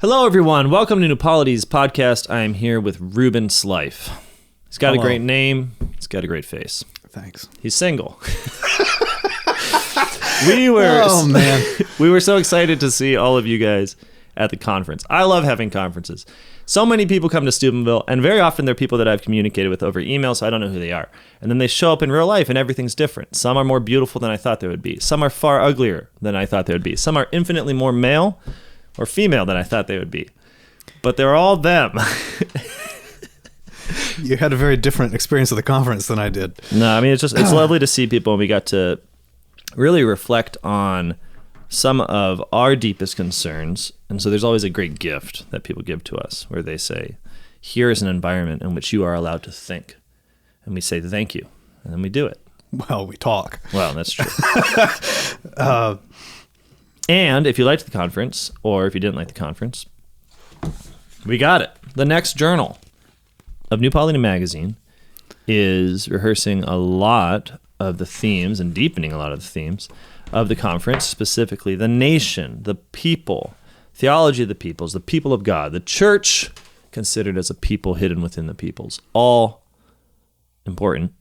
Hello, everyone. Welcome to New Polity's podcast. I am here with Reuben Slife. He's got a great name. He's got a great face. Thanks. He's single. We were so excited to see all of you guys at the conference. I love having conferences. So many people come to Steubenville, and very often they're people that I've communicated with over email, so I don't know who they are. And then they show up in real life, and everything's different. Some are more beautiful than I thought they would be. Some are far uglier than I thought they would be. Some are infinitely more male or female than I thought they would be. But they're all them. You had a very different experience at the conference than I did. No, I mean, it's lovely to see people, and we got to really reflect on some of our deepest concerns. And so there's always a great gift that people give to us where they say, here is an environment in which you are allowed to think. And we say, thank you. And then we do it. Well, we talk. Well, that's true. And if you liked the conference, or if you didn't like the conference, we got it. The next journal of New Polity magazine is rehearsing a lot of the themes and deepening a lot of the themes of the conference, specifically the nation, the people, theology of the peoples, the people of God, the church considered as a people hidden within the peoples. All important,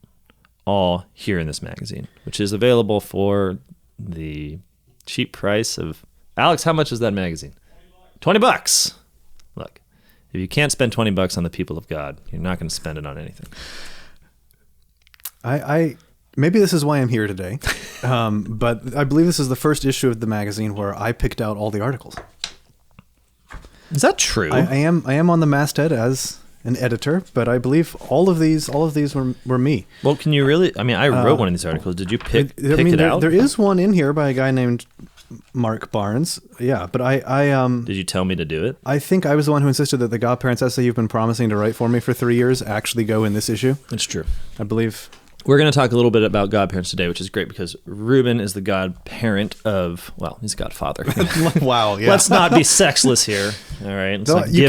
all here in this magazine, which is available for the cheap price of... Alex, how much is that magazine? $20. Look, if you can't spend $20 on the people of God, you're not going to spend it on anything. Maybe this is why I'm here today, but I believe this is the first issue of the magazine where I picked out all the articles. Is that true? I am on the masthead as an editor, but I believe all of these were me. Well, can you really? I mean, I wrote one of these articles. Did you pick it out? There is one in here by a guy named Marc Barnes. Yeah, but I Did you tell me to do it? I think I was the one who insisted that the Godparents essay you've been promising to write for me for 3 years actually go in this issue. It's true. I believe. We're going to talk a little bit about godparents today, which is great because Reuben is the godparent of, well, he's godfather. Wow, yeah. Let's not be sexless here, all right? You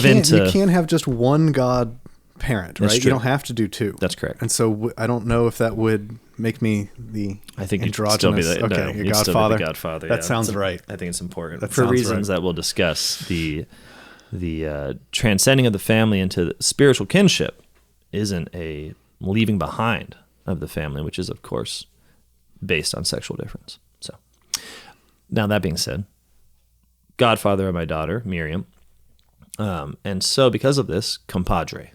can't have just one godparent, right? True. You don't have to do two. That's correct. And so I don't know if that would make me the I think androgynous. You'd still be the godfather. Still be the godfather. That sounds right. I think it's important. For reasons that we'll discuss, the transcending of the family into spiritual kinship isn't a leaving behind of the family, which is, of course, based on sexual difference. So, now that being said, godfather of my daughter, Miriam, and so because of this, compadre.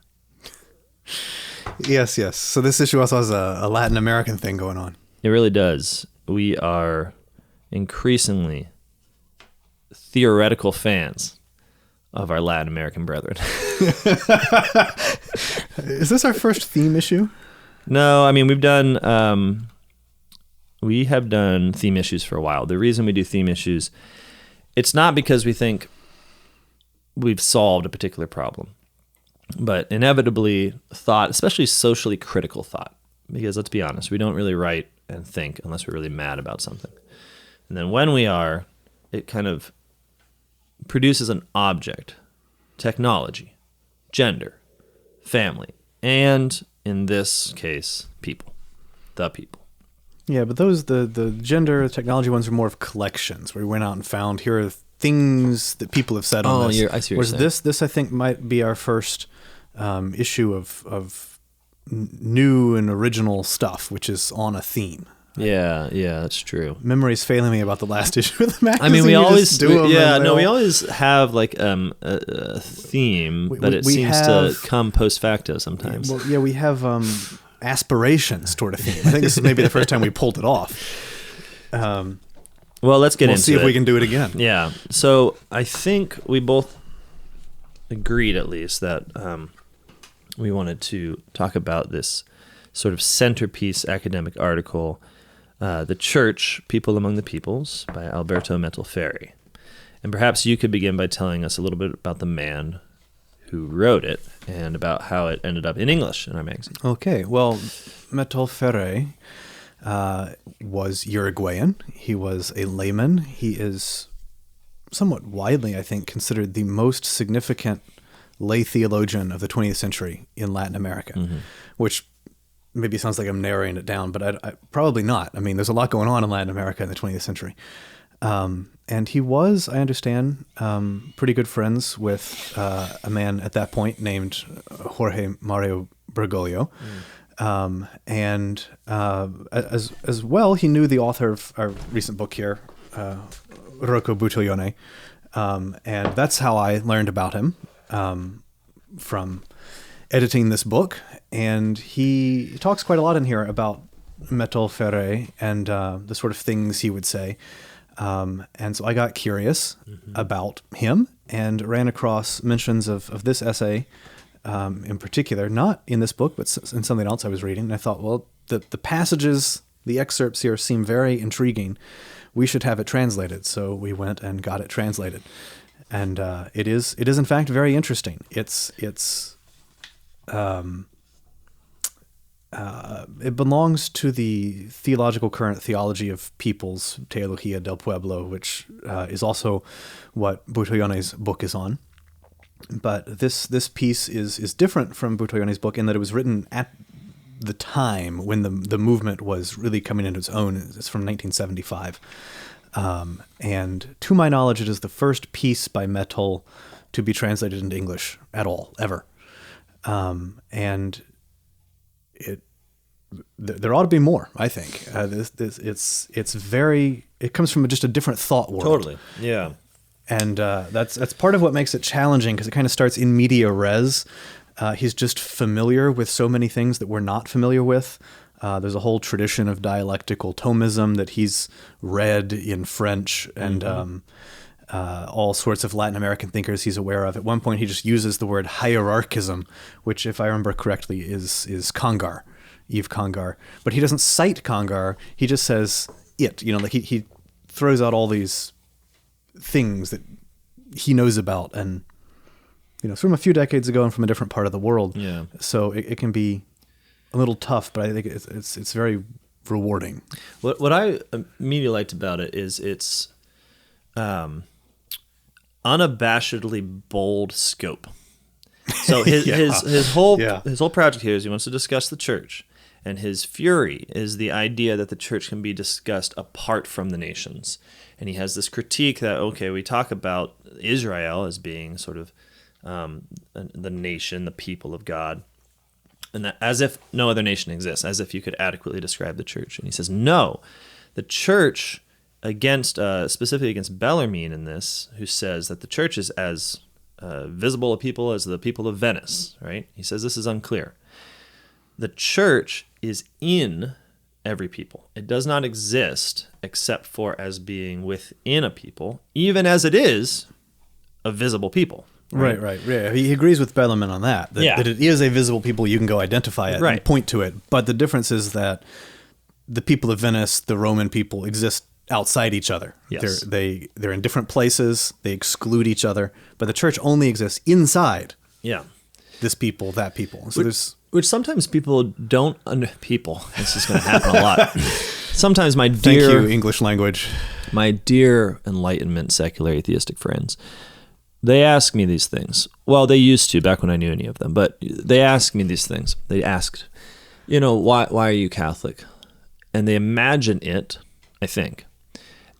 Yes. So this issue also has a Latin American thing going on. It really does. We are increasingly theoretical fans of our Latin American brethren. Is this our first theme issue? No, I mean, we have done theme issues for a while. The reason we do theme issues, it's not because we think we've solved a particular problem, but inevitably thought, especially socially critical thought, because let's be honest, we don't really write and think unless we're really mad about something. And then when we are, it kind of produces an object, technology, gender, family, and in this case, people, the people. Yeah, but those, the gender, technology ones are more of collections where we went out and found, here are things that people have said on this. I see what Whereas you're saying. this I think might be our first issue of new and original stuff, which is on a theme. Yeah, that's true. Memory's failing me about the last issue of the magazine. I mean, we always we always have like a theme, but it seems to come post facto sometimes. Well, yeah, we have aspirations toward a theme. I think this is maybe the first time we pulled it off. Well, let's get into it. We'll see if we can do it again. Yeah. So I think we both agreed, at least, that we wanted to talk about this sort of centerpiece academic article, The Church, People Among the Peoples, by Alberto Methol Ferré. And perhaps you could begin by telling us a little bit about the man who wrote it and about how it ended up in English in our magazine. Okay. Well, Methol Ferré was Uruguayan. He was a layman. He is somewhat widely, I think, considered the most significant lay theologian of the 20th century in Latin America, which maybe sounds like I'm narrowing it down, but I probably not. I mean, there's a lot going on in Latin America in the 20th century. And he was, I understand, pretty good friends with a man at that point named Jorge Mario Bergoglio. And as well, he knew the author of our recent book here, Rocco Buttiglione. And that's how I learned about him, from editing this book. And he talks quite a lot in here about Methol Ferré and the sort of things he would say. And so I got curious about him and ran across mentions of this essay in particular, not in this book, but in something else I was reading. And I thought, well, the passages, the excerpts here seem very intriguing. We should have it translated. So we went and got it translated. And it is in fact very interesting. It belongs to the theological current theology of peoples, Teología del Pueblo, which is also what Buttiglione's book is on. But this piece is different from Buttiglione's book in that it was written at the time when the movement was really coming into its own. It's from 1975. And to my knowledge, it is the first piece by Methol to be translated into English at all, ever. And there ought to be more, I think. It comes from just a different thought world. Totally, yeah. And that's part of what makes it challenging, because it kind of starts in media res. He's just familiar with so many things that we're not familiar with. There's a whole tradition of dialectical Thomism that he's read in French, and all sorts of Latin American thinkers he's aware of. At one point, he just uses the word hierarchism, which, if I remember correctly, is Congar, Yves Congar. But he doesn't cite Congar. He just says it. Like he throws out all these things that he knows about, and from a few decades ago and from a different part of the world. Yeah. So it can be a little tough, but I think it's very rewarding. What I immediately liked about it is it's unabashedly bold scope. So his whole project here is he wants to discuss the church, and his fury is the idea that the church can be discussed apart from the nations. And he has this critique that, okay, we talk about Israel as being sort of the nation, the people of God, and that as if no other nation exists, as if you could adequately describe the church. And he says, no, the church, specifically against Bellarmine in this, who says that the church is as visible a people as the people of Venice, right? He says this is unclear. The church is in every people. It does not exist except for as being within a people, even as it is a visible people. Right. Yeah. He agrees with Bellarmine on that it is a visible people. You can go identify it and point to it. But the difference is that the people of Venice, the Roman people, exist outside each other. Yes. They're in different places. They exclude each other. But the church only exists inside. Yeah. This people, that people. So which sometimes people don't people. This is going to happen a lot. Sometimes my dear... Thank you, English language. My dear Enlightenment secular atheistic friends, they ask me these things. Well, they used to back when I knew any of them, but they ask me these things. They asked, why are you Catholic? And they imagine it, I think,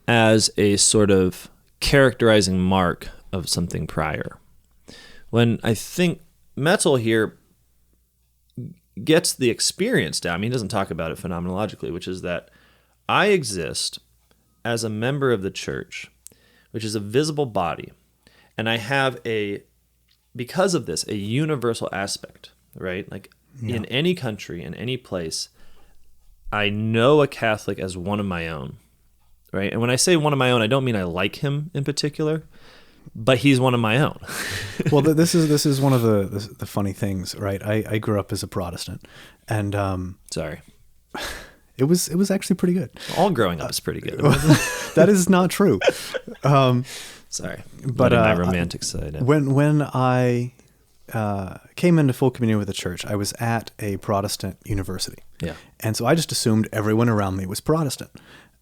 as a sort of characterizing mark of something prior. When I think Methol here gets the experience down. I mean, he doesn't talk about it phenomenologically, which is that I exist as a member of the church, which is a visible body, and I have because of this, a universal aspect, right? Like in any country, in any place, I know a Catholic as one of my own, right? And when I say one of my own, I don't mean I like him in particular, but he's one of my own. Well, this is one of the funny things, right? I grew up as a Protestant, and sorry, it was actually pretty good. All growing up is pretty good. That is not true. Sorry, but my romantic side. When I came into full communion with the church, I was at a Protestant university. Yeah, and so I just assumed everyone around me was Protestant.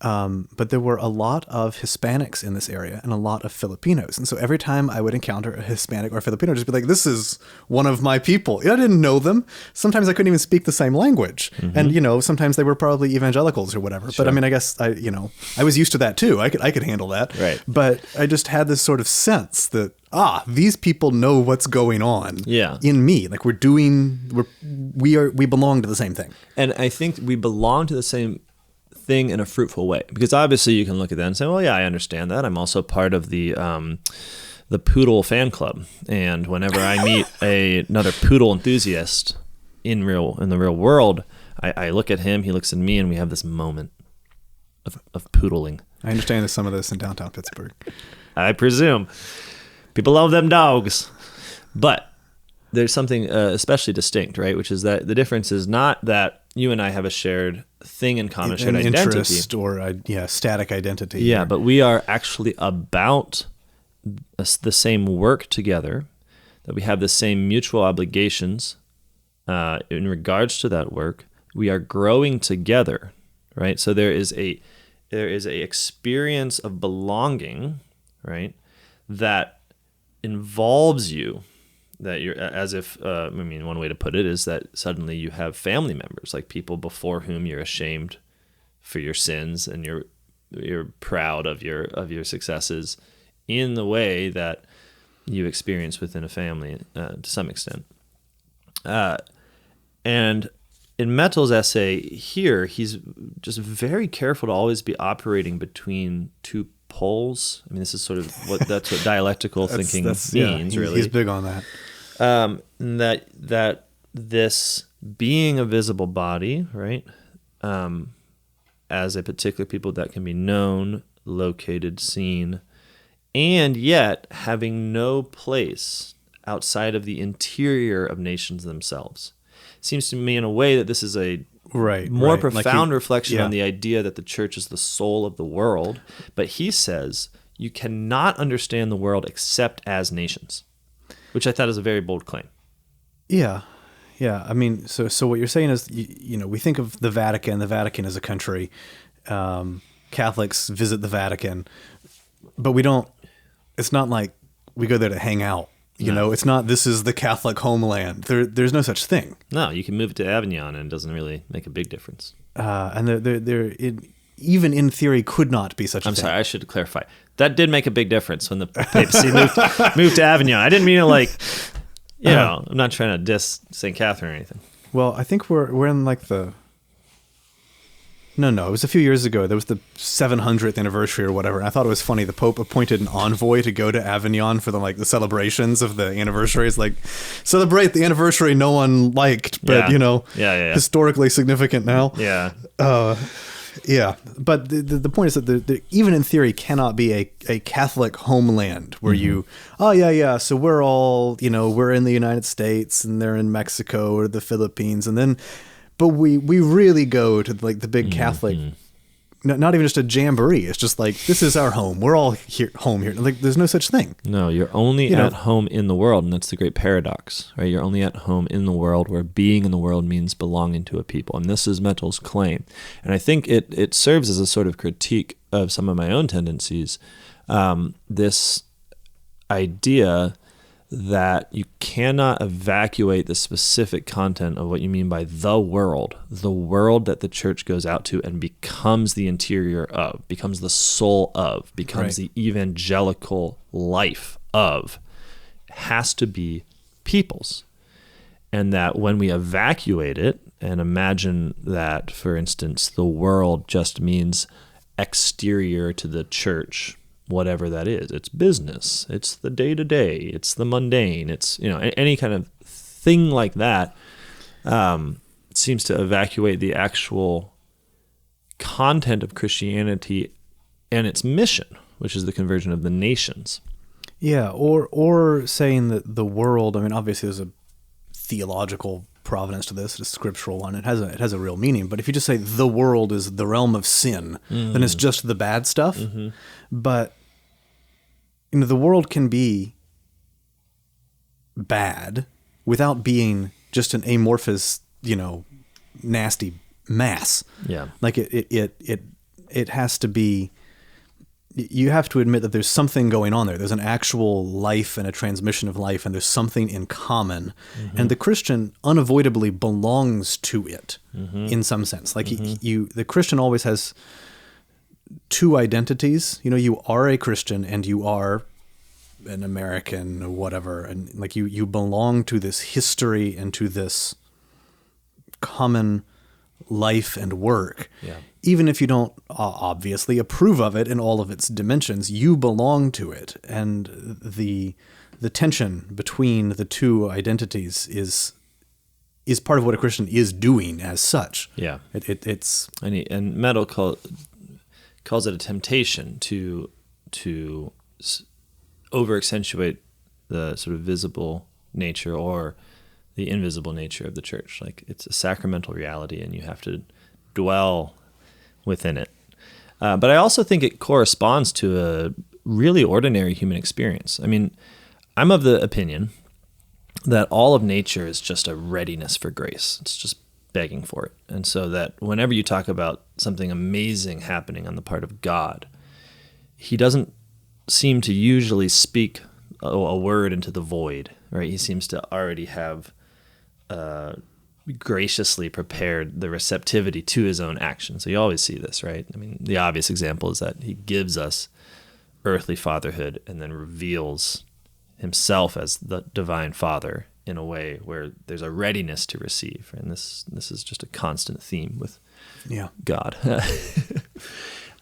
but there were a lot of Hispanics in this area and a lot of Filipinos. And so every time I would encounter a Hispanic or Filipino, I'd just be like, this is one of my people. I didn't know them. Sometimes I couldn't even speak the same language. And, sometimes they were probably evangelicals or whatever. Sure. But I mean, I guess I was used to that too. I could handle that. Right. But I just had this sort of sense that, these people know what's going on in me. Like we belong to the same thing. And I think we belong to the same thing in a fruitful way, because obviously you can look at that and say, well, yeah, I understand that. I'm also part of the poodle fan club, and whenever I meet another poodle enthusiast in the real world, I look at him, he looks at me, and we have this moment of poodling. I understand there's some of this in downtown Pittsburgh. I presume people love them dogs, but there's something especially distinct, right? Which is that the difference is not that you and I have a shared thing in common, shared identity. Interest or static identity. Yeah, but we are actually about the same work together, that we have the same mutual obligations in regards to that work. We are growing together, right? So there is a experience of belonging, right, that involves you. That you're as if, one way to put it is that suddenly you have family members, like people before whom you're ashamed for your sins and you're proud of your successes in the way that you experience within a family to some extent. And in Methol's essay here, he's just very careful to always be operating between two poles. I mean, this is sort of that's what dialectical thinking means, really. He's big on that. That this being a visible body, right, as a particular people that can be known, located, seen, and yet having no place outside of the interior of nations themselves. Seems to me in a way that this is a more profound reflection on the idea that the church is the soul of the world, but he says you cannot understand the world except as nations, which I thought is a very bold claim. Yeah. I mean, so what you're saying is, we think of the Vatican. The Vatican is a country. Catholics visit the Vatican, but we don't. It's not like we go there to hang out. It's not. This is the Catholic homeland. There's no such thing. No, you can move to Avignon, and it doesn't really make a big difference. And there even in theory could not be such a thing. I'm sorry, I should clarify. That did make a big difference when the papacy moved to Avignon. I didn't mean to I'm not trying to diss St. Catherine or anything. Well, I think we're in like the... No, it was a few years ago. There was the 700th anniversary or whatever. And I thought it was funny. The Pope appointed an envoy to go to Avignon for the celebrations of the anniversaries. Like, celebrate the anniversary no one liked, but, historically significant now. Yeah. Yeah, but the point is that there even in theory cannot be a Catholic homeland where so we're all, we're in the United States and they're in Mexico or the Philippines, but we really go to the big Catholic, not even just a jamboree. It's just like, this is our home. We're all home here. Like, there's no such thing. No, you're only at home in the world, and that's the great paradox, right? You're only at home in the world, where being in the world means belonging to a people. And this is Methol's claim. And I think it serves as a sort of critique of some of my own tendencies. This idea that you cannot evacuate the specific content of what you mean by the world that the church goes out to and becomes the interior of, becomes the soul of, becomes the evangelical life of, has to be people's. And that when we evacuate it and imagine that, for instance, the world just means exterior to the church, whatever that is, it's business, it's the day-to-day, it's the mundane, it's any kind of thing like that, seems to evacuate the actual content of Christianity and its mission, which is the conversion of the nations. Yeah, or saying that the world, I mean, obviously there's a theological provenance to this, a scriptural one. It has a real meaning. But if you just say the world is the realm of sin, then it's just the bad stuff. Mm-hmm. But the world can be bad without being just an amorphous, nasty mass. Yeah. Like it it has to be, you have to admit that there's something going on there. There's an actual life and a transmission of life, and there's something in common. And the Christian unavoidably belongs to it in some sense. Like the Christian always has two identities. You know, you are a Christian and you are an American or whatever. And like you belong to this history and to this common life and work. Yeah. Even if you don't obviously approve of it in all of its dimensions, you belong to it. And the tension between the two identities is part of what a Christian is doing as such. Yeah. It's and Methol calls it a temptation to over accentuate the sort of visible nature or the invisible nature of the church. Like, it's a sacramental reality and you have to dwell within it. But I also think it corresponds to a really ordinary human experience. I mean, I'm of the opinion that all of nature is just a readiness for grace. It's just begging for it. And so that whenever you talk about something amazing happening on the part of God, he doesn't seem to usually speak a word into the void, right? He seems to already have graciously prepared the receptivity to his own action. So you always see this, right? I mean, the obvious example is that he gives us earthly fatherhood and then reveals himself as the divine father in a way where there's a readiness to receive. And this is just a constant theme with God.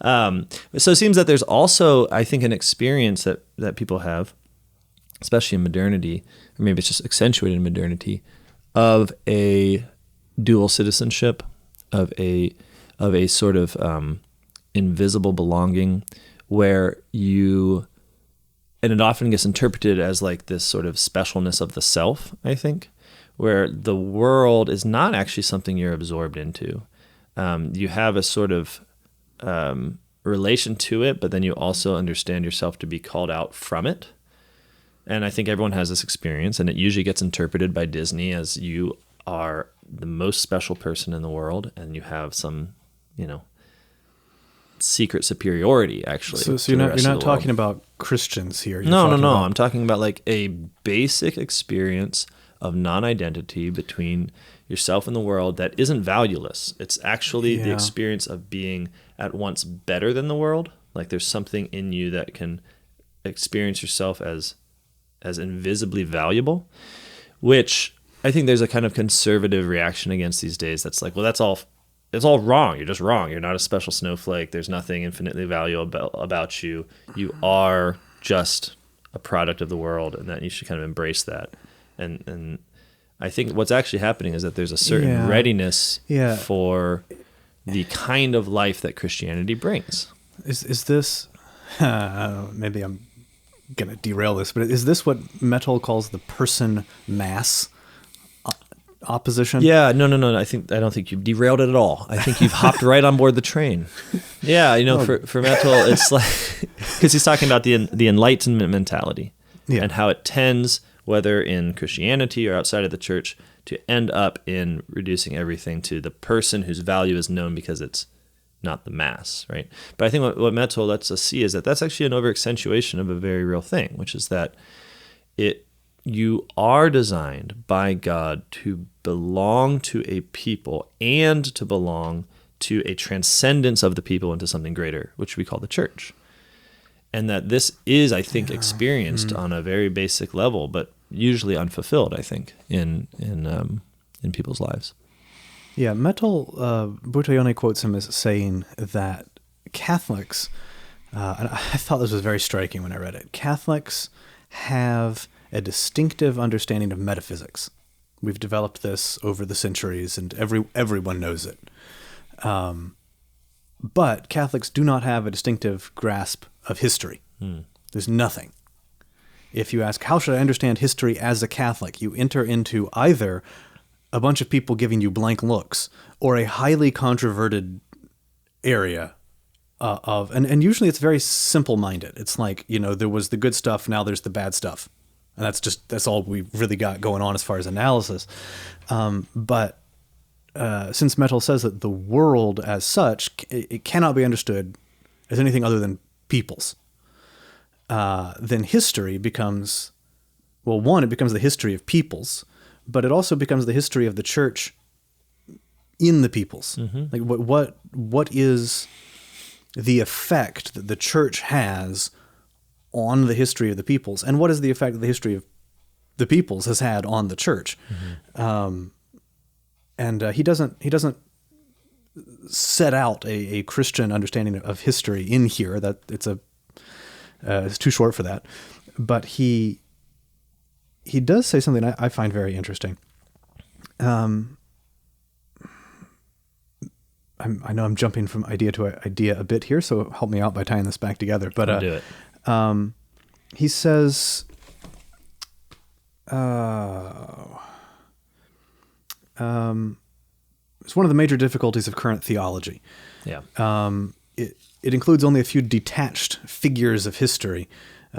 So it seems that there's also, I think, an experience that people have, especially in modernity, or maybe it's just accentuated in modernity, of a dual citizenship, of a sort of invisible belonging, where and it often gets interpreted as like this sort of specialness of the self, I think, where the world is not actually something you're absorbed into. You have a sort of relation to it, but then you also understand yourself to be called out from it. And I think everyone has this experience, and it usually gets interpreted by Disney as you are the most special person in the world, and you have some, secret superiority, actually. So you're not talking about Christians here. No. I'm talking about like a basic experience of non-identity between yourself and the world that isn't valueless. It's actually the experience of being at once better than the world. Like, there's something in you that can experience yourself as invisibly valuable, which I think there's a kind of conservative reaction against these days. That's like, well, it's all wrong. You're just wrong. You're not a special snowflake. There's nothing infinitely valuable about you. You are just a product of the world, and that you should kind of embrace that. And I think what's actually happening is that there's a certain readiness for the kind of life that Christianity brings. Is this, maybe I'm going to derail this, but is this what Methol calls the person-mass opposition? Yeah, no. I don't think you've derailed it at all. I think you've hopped right on board the train. Yeah, for Methol, it's like, because he's talking about the Enlightenment mentality and how it tends, whether in Christianity or outside of the church, to end up in reducing everything to the person whose value is known because it's not the mass, right? But I think what Methol lets us see is that that's actually an over-accentuation of a very real thing, which is that you are designed by God to belong to a people and to belong to a transcendence of the people into something greater, which we call the church. And that this is, I think, experienced on a very basic level, but usually unfulfilled, I think, in people's lives. Yeah, Methol, Buttiglione quotes him as saying that Catholics, and I thought this was very striking when I read it, Catholics have a distinctive understanding of metaphysics. We've developed this over the centuries, and everyone knows it. But Catholics do not have a distinctive grasp of history. There's nothing. If you ask, how should I understand history as a Catholic? You enter into either a bunch of people giving you blank looks or a highly controverted area and usually it's very simple-minded. It's like, there was the good stuff, now there's the bad stuff. And that's all we really got going on as far as analysis. But since Methol says that the world as such, it cannot be understood as anything other than peoples, then history becomes, well, one, it becomes the history of peoples, but it also becomes the history of the church in the peoples. Like what is the effect that the church has on the history of the peoples, and what is the effect that the history of the peoples has had on the church? He doesn't set out a Christian understanding of history in here. That it's too short for that. But he does say something I find very interesting. I know I'm jumping from idea to idea a bit here, so help me out by tying this back together. But I'll do it. He says, it's one of the major difficulties of current theology. Yeah. It includes only a few detached figures of history.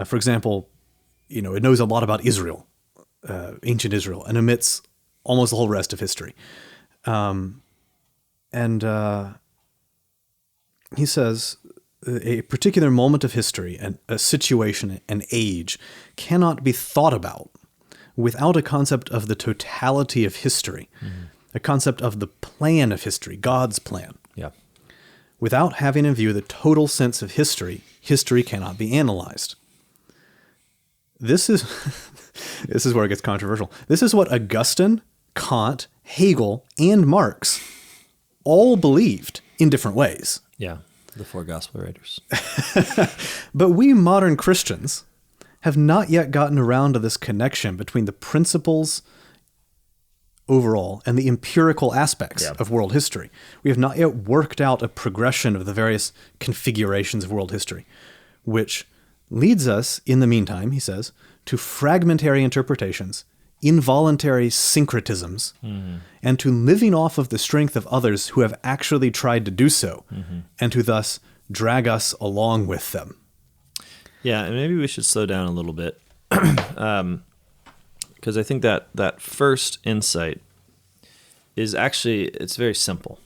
For example, it knows a lot about Israel, ancient Israel, and omits almost the whole rest of history. He says, a particular moment of history and a situation, an age, cannot be thought about without a concept of the totality of history, a concept of the plan of history, God's plan. Yeah. Without having in view the total sense of history, history cannot be analyzed. This is where it gets controversial. This is what Augustine, Kant, Hegel, and Marx all believed in different ways. Yeah, the four gospel writers. But we modern Christians have not yet gotten around to this connection between the principles overall and the empirical aspects of world history. We have not yet worked out a progression of the various configurations of world history, which leads us, in the meantime, he says, to fragmentary interpretations, involuntary syncretisms, and to living off of the strength of others who have actually tried to do so, and to thus drag us along with them. Yeah, and maybe we should slow down a little bit, because I think that first insight is actually, it's very simple.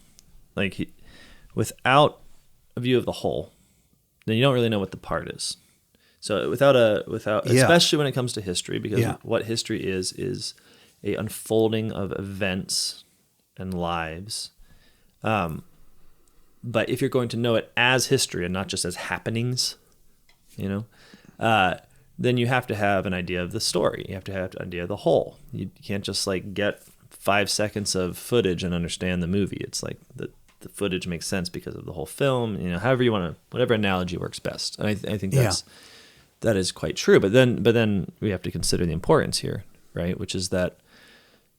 Like, without a view of the whole, then you don't really know what the part is. So especially when it comes to history, because what history is a unfolding of events and lives. But if you're going to know it as history and not just as happenings, then you have to have an idea of the story. You have to have an idea of the whole. You can't just get 5 seconds of footage and understand the movie. It's like the footage makes sense because of the whole film. However you want to, whatever analogy works best. And I think that is quite true. But then we have to consider the importance here, right? Which is that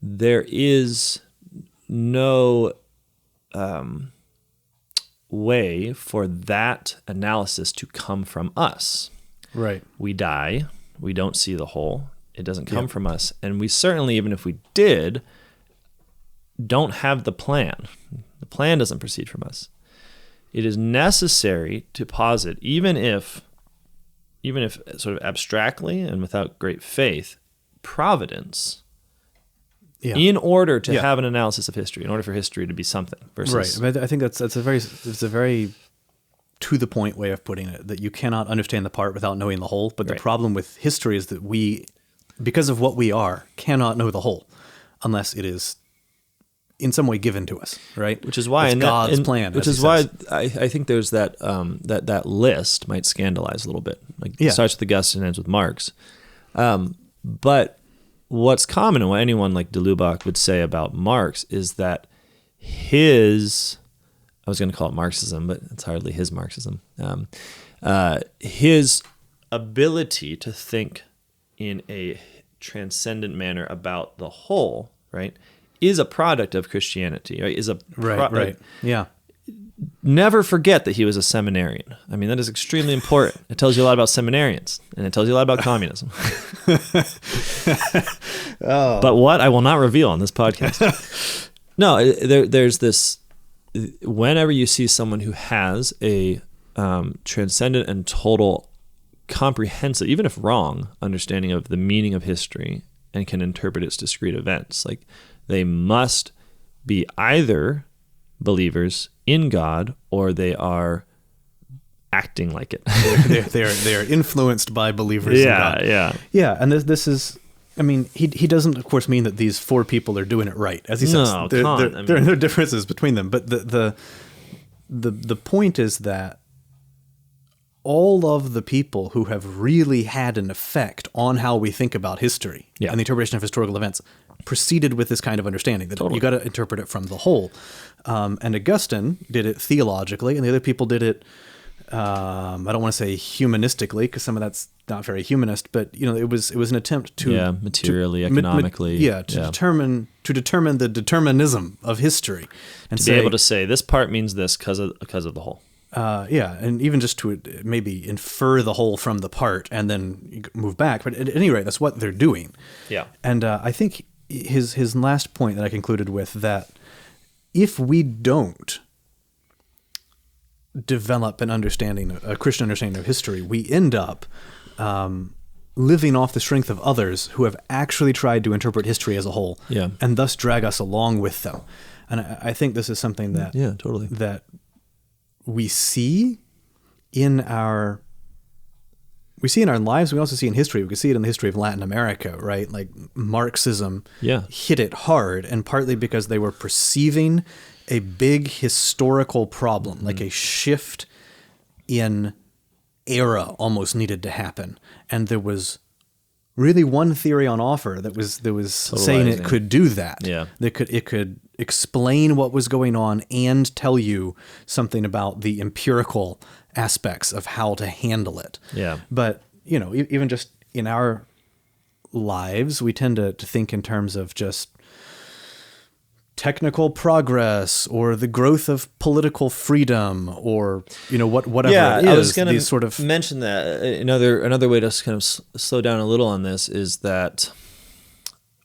there is no way for that analysis to come from us. Right. We die. We don't see the whole. It doesn't come from us. And we certainly, even if we did, don't have the plan. The plan doesn't proceed from us. It is necessary to posit, even if sort of abstractly and without great faith, providence, in order to have an analysis of history, in order for history to be something. Versus, right. I think it's a very to the point way of putting it, that you cannot understand the part without knowing the whole. But the problem with history is that we, because of what we are, cannot know the whole unless it is in some way given to us, right? Which is why God's plan. Which is why I think there's that that list might scandalize a little bit. It starts with Augustine and ends with Marx. But what's common and what anyone like de Lubac would say about Marx is that his, I was going to call it Marxism, but it's hardly his Marxism. His ability to think in a transcendent manner about the whole, right, is a product of Christianity, right? Right. Yeah. Never forget that he was a seminarian. I mean, that is extremely important. It tells you a lot about seminarians, and it tells you a lot about communism. But what I will not reveal on this podcast. No, there's this. Whenever you see someone who has a transcendent and total, comprehensive, even if wrong, understanding of the meaning of history and can interpret its discrete events, like, they must be either believers in God or they are acting like it. they're influenced by believers in God. Yeah, and this is, I mean, he doesn't, of course, mean that these four people are doing it right. As he says, there are differences between them. But the point is that all of the people who have really had an effect on how we think about history and the interpretation of historical events proceeded with this kind of understanding that you got to interpret it from the whole. And Augustine did it theologically, and the other people did it, I don't want to say humanistically, because some of that's not very humanist, but it was an attempt to materially, economically, determine the determinism of history, and to be able to say this part means this because of the whole. And even just to maybe infer the whole from the part and then move back. But at any rate, that's what they're doing. Yeah. And I think his last point that I concluded with, that if we don't develop a Christian understanding of history, we end up living off the strength of others who have actually tried to interpret history as a whole, and thus drag us along with them. And I think this is something that that we see in our lives. We also see in history. We can see it in the history of Latin America, right? Like Marxism hit it hard, and partly because they were perceiving a big historical problem, like a shift in era almost needed to happen. And there was really one theory on offer that was saying it could do that. Yeah. It could explain what was going on and tell you something about the empirical aspects of how to handle it. Yeah. But, even just in our lives, we tend to think in terms of just technical progress or the growth of political freedom or whatever it is. I was going to mention that another way to kind of slow down a little on this is that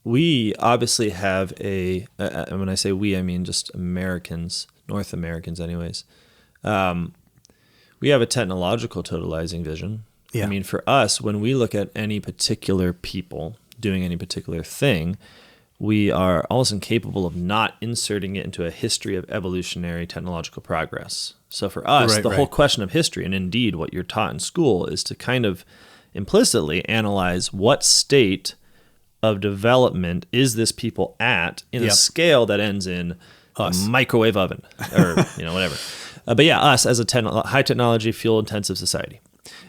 we obviously have when I say we, I mean just Americans, North Americans anyways. We have a technological totalizing vision. I mean, for us, when we look at any particular people doing any particular thing, we are almost incapable of not inserting it into a history of evolutionary technological progress. So for us, the whole question of history, and indeed what you're taught in school, is to kind of implicitly analyze what state of development is this people at in a scale that ends in a microwave oven or whatever. But us as a high technology, fuel intensive society.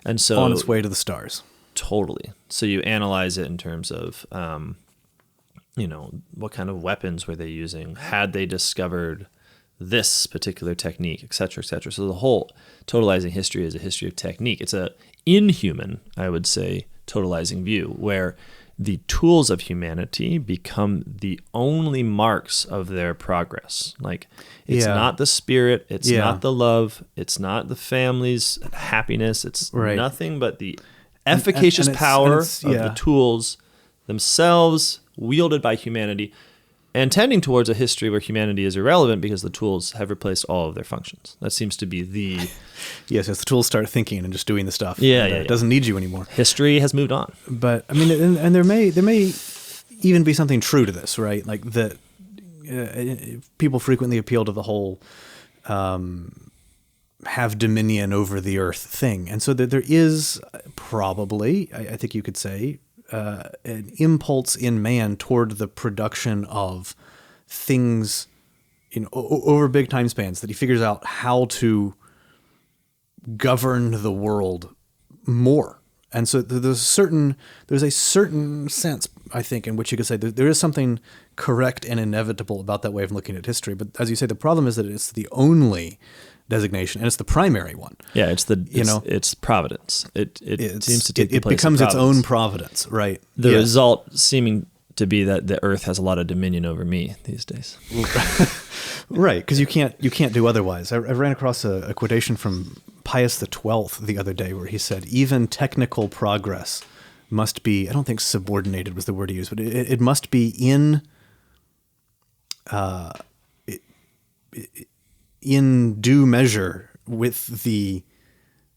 And so on its way to the stars. Totally. So you analyze it in terms of what kind of weapons were they using? Had they discovered this particular technique, et cetera, et cetera. So the whole totalizing history is a history of technique. It's a inhuman, I would say, totalizing view where the tools of humanity become the only marks of their progress. Like it's not the spirit, it's not the love, it's not the family's happiness, it's nothing but the efficacious power of the tools themselves wielded by humanity, and tending towards a history where humanity is irrelevant because the tools have replaced all of their functions. That seems to be the... Yes, as the tools start thinking and just doing the stuff. It doesn't need you anymore. History has moved on. But, I mean, and there may even be something true to this, right? Like that people frequently appeal to the whole have dominion over the earth thing. And so there is probably, I think you could say, an impulse in man toward the production of things, over big time spans, that he figures out how to govern the world more. And so there's a certain sense, I think, in which you could say that there is something correct and inevitable about that way of looking at history. But as you say, the problem is that it's the only designation, and it's the primary one. Yeah, it's providence. It seems to take the place. It becomes of its own providence, right? The result seeming to be that the earth has a lot of dominion over me these days. Right, because you can't do otherwise. I ran across a quotation from Pius XII the other day where he said, even technical progress must be, I don't think subordinated was the word he used, but it must be in due measure with the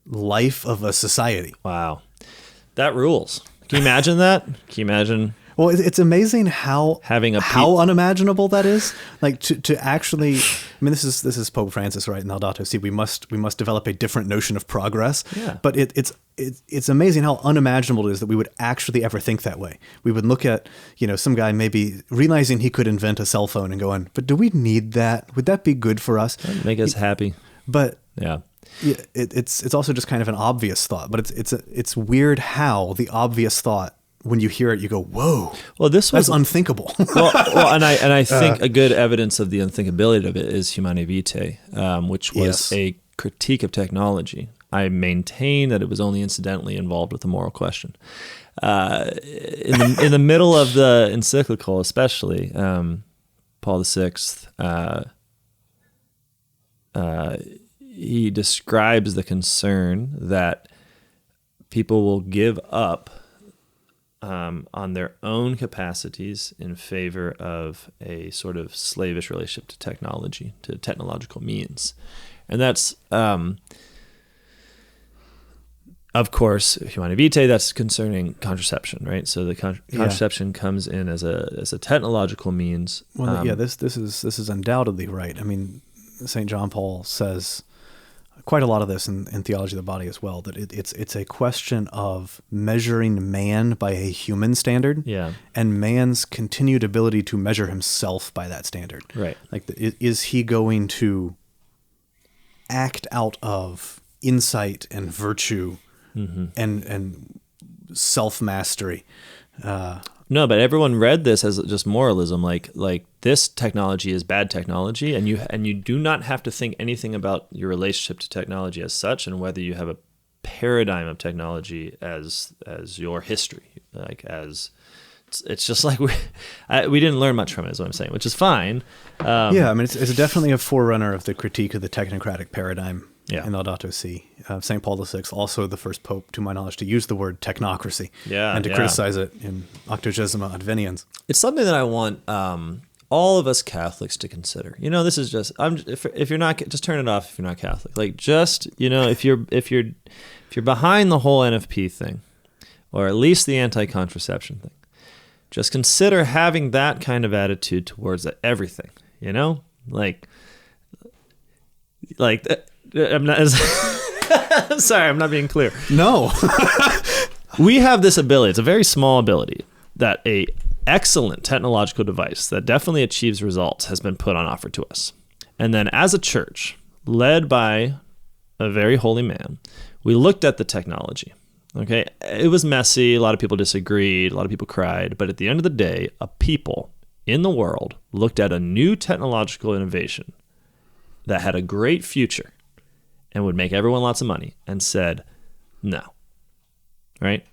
life of a society. Wow. That rules. Can you imagine that? Can you imagine? Well, it's amazing how Having a how unimaginable that is. Like to actually, I mean, this is Pope Francis, right? In Laudato Si, we must develop a different notion of progress. Yeah. But it's amazing how unimaginable it is that we would actually ever think that way. We would look at, some guy maybe realizing he could invent a cell phone and going, but do we need that? Would that be good for us? That'd make us happy. But yeah. It's also just kind of an obvious thought, but it's weird how the obvious thought, when you hear it, you go, "Whoa!" Well, that's unthinkable. well, and I think a good evidence of the unthinkability of it is Humanae Vitae, which was a critique of technology. I maintain that it was only incidentally involved with the moral question. In the middle of the encyclical, especially Paul VI, he describes the concern that people will give up on their own capacities in favor of a sort of slavish relationship to technology, to technological means. And that's, of course, Humanae Vitae, that's concerning contraception, right? So the contraception comes in as a technological means. Well, this is undoubtedly right. I mean, St. John Paul says quite a lot of this in Theology of the Body as well, that it's a question of measuring man by a human standard, and man's continued ability to measure himself by that standard. Right. Like, is he going to act out of insight and virtue and self-mastery? No, but everyone read this as just moralism, like this technology is bad technology, and you do not have to think anything about your relationship to technology as such, and whether you have a paradigm of technology as your history, it's just like we didn't learn much from it, is what I'm saying, which is fine. I mean, it's definitely a forerunner of the critique of the technocratic paradigm. In Laudato Si. St. Paul VI, also the first pope, to my knowledge, to use the word technocracy and to criticize it in Octogesima Adveniens. It's something that I want all of us Catholics to consider. This is just, if you're not, just turn it off if you're not Catholic. Like, just, if you're behind the whole NFP thing, or at least the anti-contraception thing, just consider having that kind of attitude towards everything, Like I'm not. Sorry, I'm not being clear. No, we have this ability. It's a very small ability that a excellent technological device that definitely achieves results has been put on offer to us. And then, as a church led by a very holy man, we looked at the technology. Okay, it was messy. A lot of people disagreed. A lot of people cried. But at the end of the day, a people in the world looked at a new technological innovation that had a great future and would make everyone lots of money, and said, no. Right?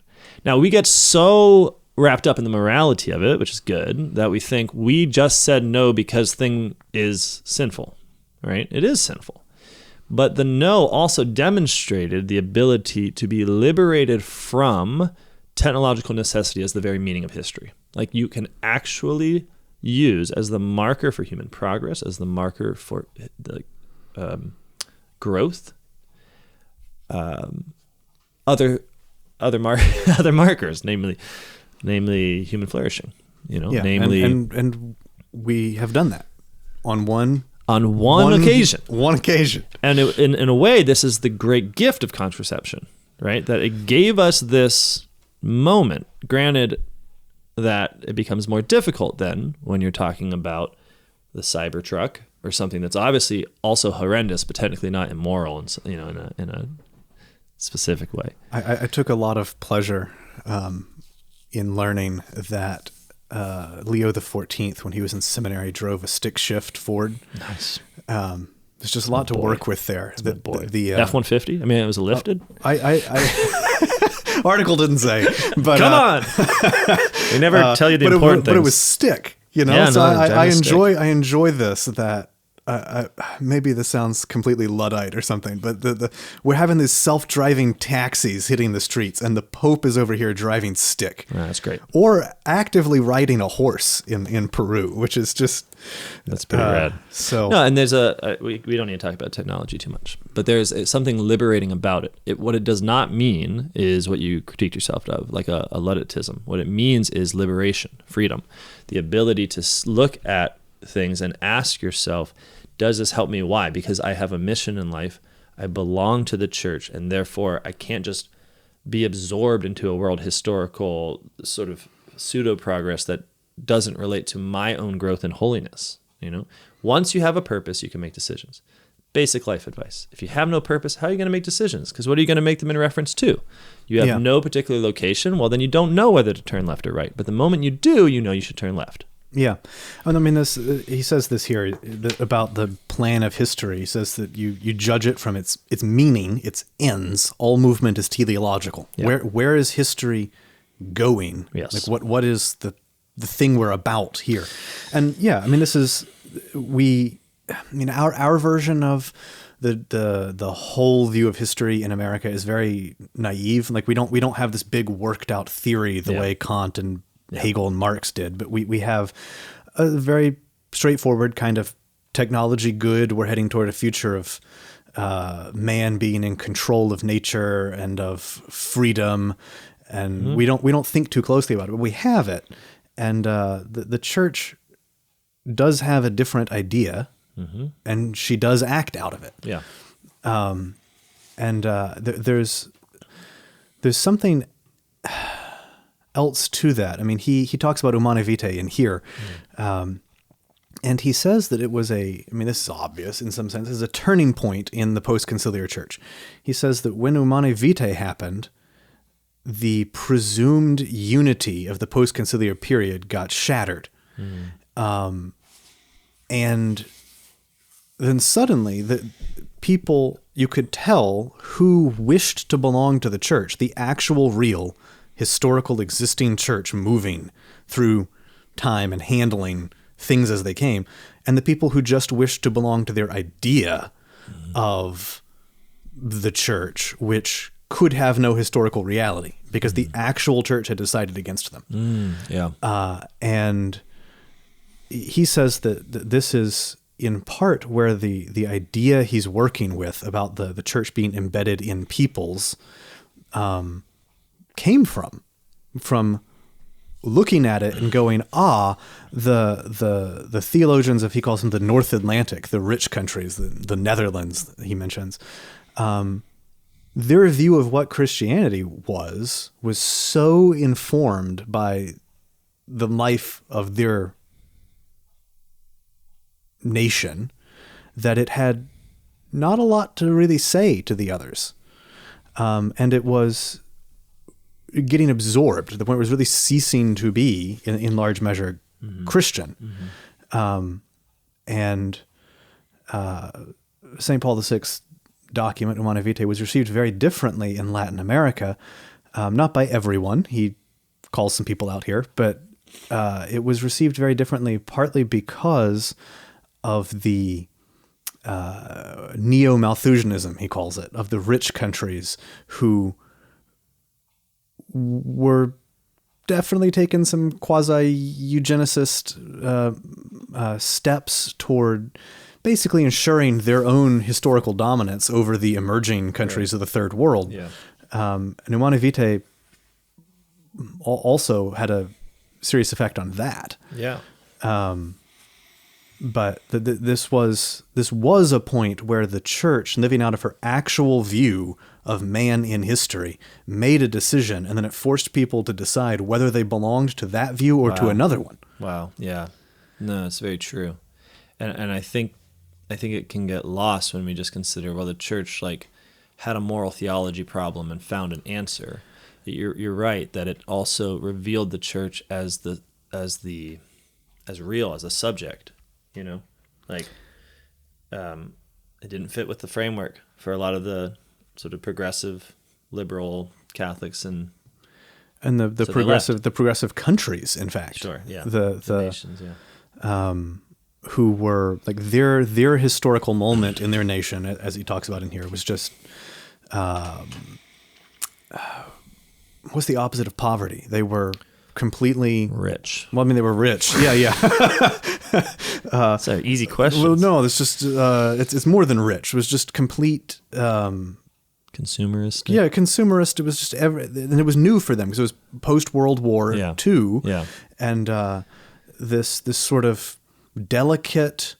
Now, we get so wrapped up in the morality of it, which is good, that we think we just said no because thing is sinful. Right? It is sinful. But the no also demonstrated the ability to be liberated from technological necessity as the very meaning of history. Like, you can actually use as the marker for human progress, as the marker for the growth, other markers, namely human flourishing. Namely, and we have done that on one occasion. One occasion, and in a way, this is the great gift of contraception, right? That it gave us this moment. Granted, that it becomes more difficult then when you're talking about the Cybertruck, or something that's obviously also horrendous, but technically not immoral, and in a specific way. I took a lot of pleasure in learning that Leo XIV, when he was in seminary, drove a stick shift Ford. Nice. There's just a lot to work with there. The F-150. I mean, it was lifted. Article didn't say, but come on. They never tell you the important things. But it was stick. So I enjoy this, that maybe this sounds completely Luddite or something, but we're having these self-driving taxis hitting the streets, and the Pope is over here driving stick. Oh, that's great. Or actively riding a horse in Peru, which is just... That's pretty rad. So no, and there's we don't need to talk about technology too much, but there's something liberating about it. What it does not mean is what you critiqued yourself of, like a Ludditism. What it means is liberation, freedom, the ability to look at things and ask yourself, does this help me? Why? Because I have a mission in life. I belong to the church, and therefore I can't just be absorbed into a world historical sort of pseudo progress that doesn't relate to my own growth and holiness. Once you have a purpose, you can make decisions. Basic life advice. If you have no purpose, how are you going to make decisions? Because what are you going to make them in reference to? You have no particular location. Well, then you don't know whether to turn left or right. But the moment you do, you know you should turn left. Yeah. And I mean, he says this here about the plan of history. He says that you judge it from its meaning, its ends. All movement is teleological. Yeah. Where is history going? Yes. Like what is the thing we're about here? And yeah, I mean, our version of the whole view of history in America is very naive. Like we don't have this big worked out theory the way Kant and Hegel and Marx did, but we have a very straightforward kind of technology good. We're heading toward a future of man being in control of nature and of freedom, and we don't think too closely about it, but we have it. And the church does have a different idea, and she does act out of it. Yeah. There's something else to that. I mean, he talks about Humanae Vitae in here, and he says that it was this is obvious in some sense, is a turning point in the post-conciliar church. He says that when Humanae Vitae happened, the presumed unity of the post-conciliar period got shattered. And then suddenly the people, you could tell who wished to belong to the church, the actual real historical existing church moving through time and handling things as they came, and the people who just wished to belong to their idea of the church, which could have no historical reality because the actual church had decided against them. And he says that this is in part where the idea he's working with about the church being embedded in peoples came from looking at it and going, the theologians of, he calls them the North Atlantic, the rich countries, the Netherlands he mentions, their view of what Christianity was so informed by the life of their nation that it had not a lot to really say to the others. And it was getting absorbed to the point where it was really ceasing to be, in large measure, Christian. And St. Paul VI's document, Humanae Vitae, was received very differently in Latin America, not by everyone. He calls some people out here, but it was received very differently, partly because of the neo-Malthusianism, he calls it, of the rich countries who were definitely taking some quasi-eugenicist steps toward basically ensuring their own historical dominance over the emerging countries of the Third World. And Humanae Vitae also had a serious effect on that. But this was a point where the church, living out of her actual view of man in history, made a decision, and then it forced people to decide whether they belonged to that view or to another one. Wow. Yeah. No, it's very true. And I think it can get lost when we just consider, well, the church had a moral theology problem and found an answer. You're right that it also revealed the church as real, as a subject. It didn't fit with the framework for a lot of the sort of progressive, liberal Catholics and the progressive countries, in fact. Sure, yeah. The nations, yeah. who were like their historical moment in their nation, as he talks about in here, was just what's the opposite of poverty? They were completely Rich. Well, I mean, they were rich. Yeah. That's an easy question. Well, no, it's just it's more than rich. It was just complete Consumerist. Yeah, consumerist. It was just and it was new for them because it was post World War II. Yeah. And this sort of delicate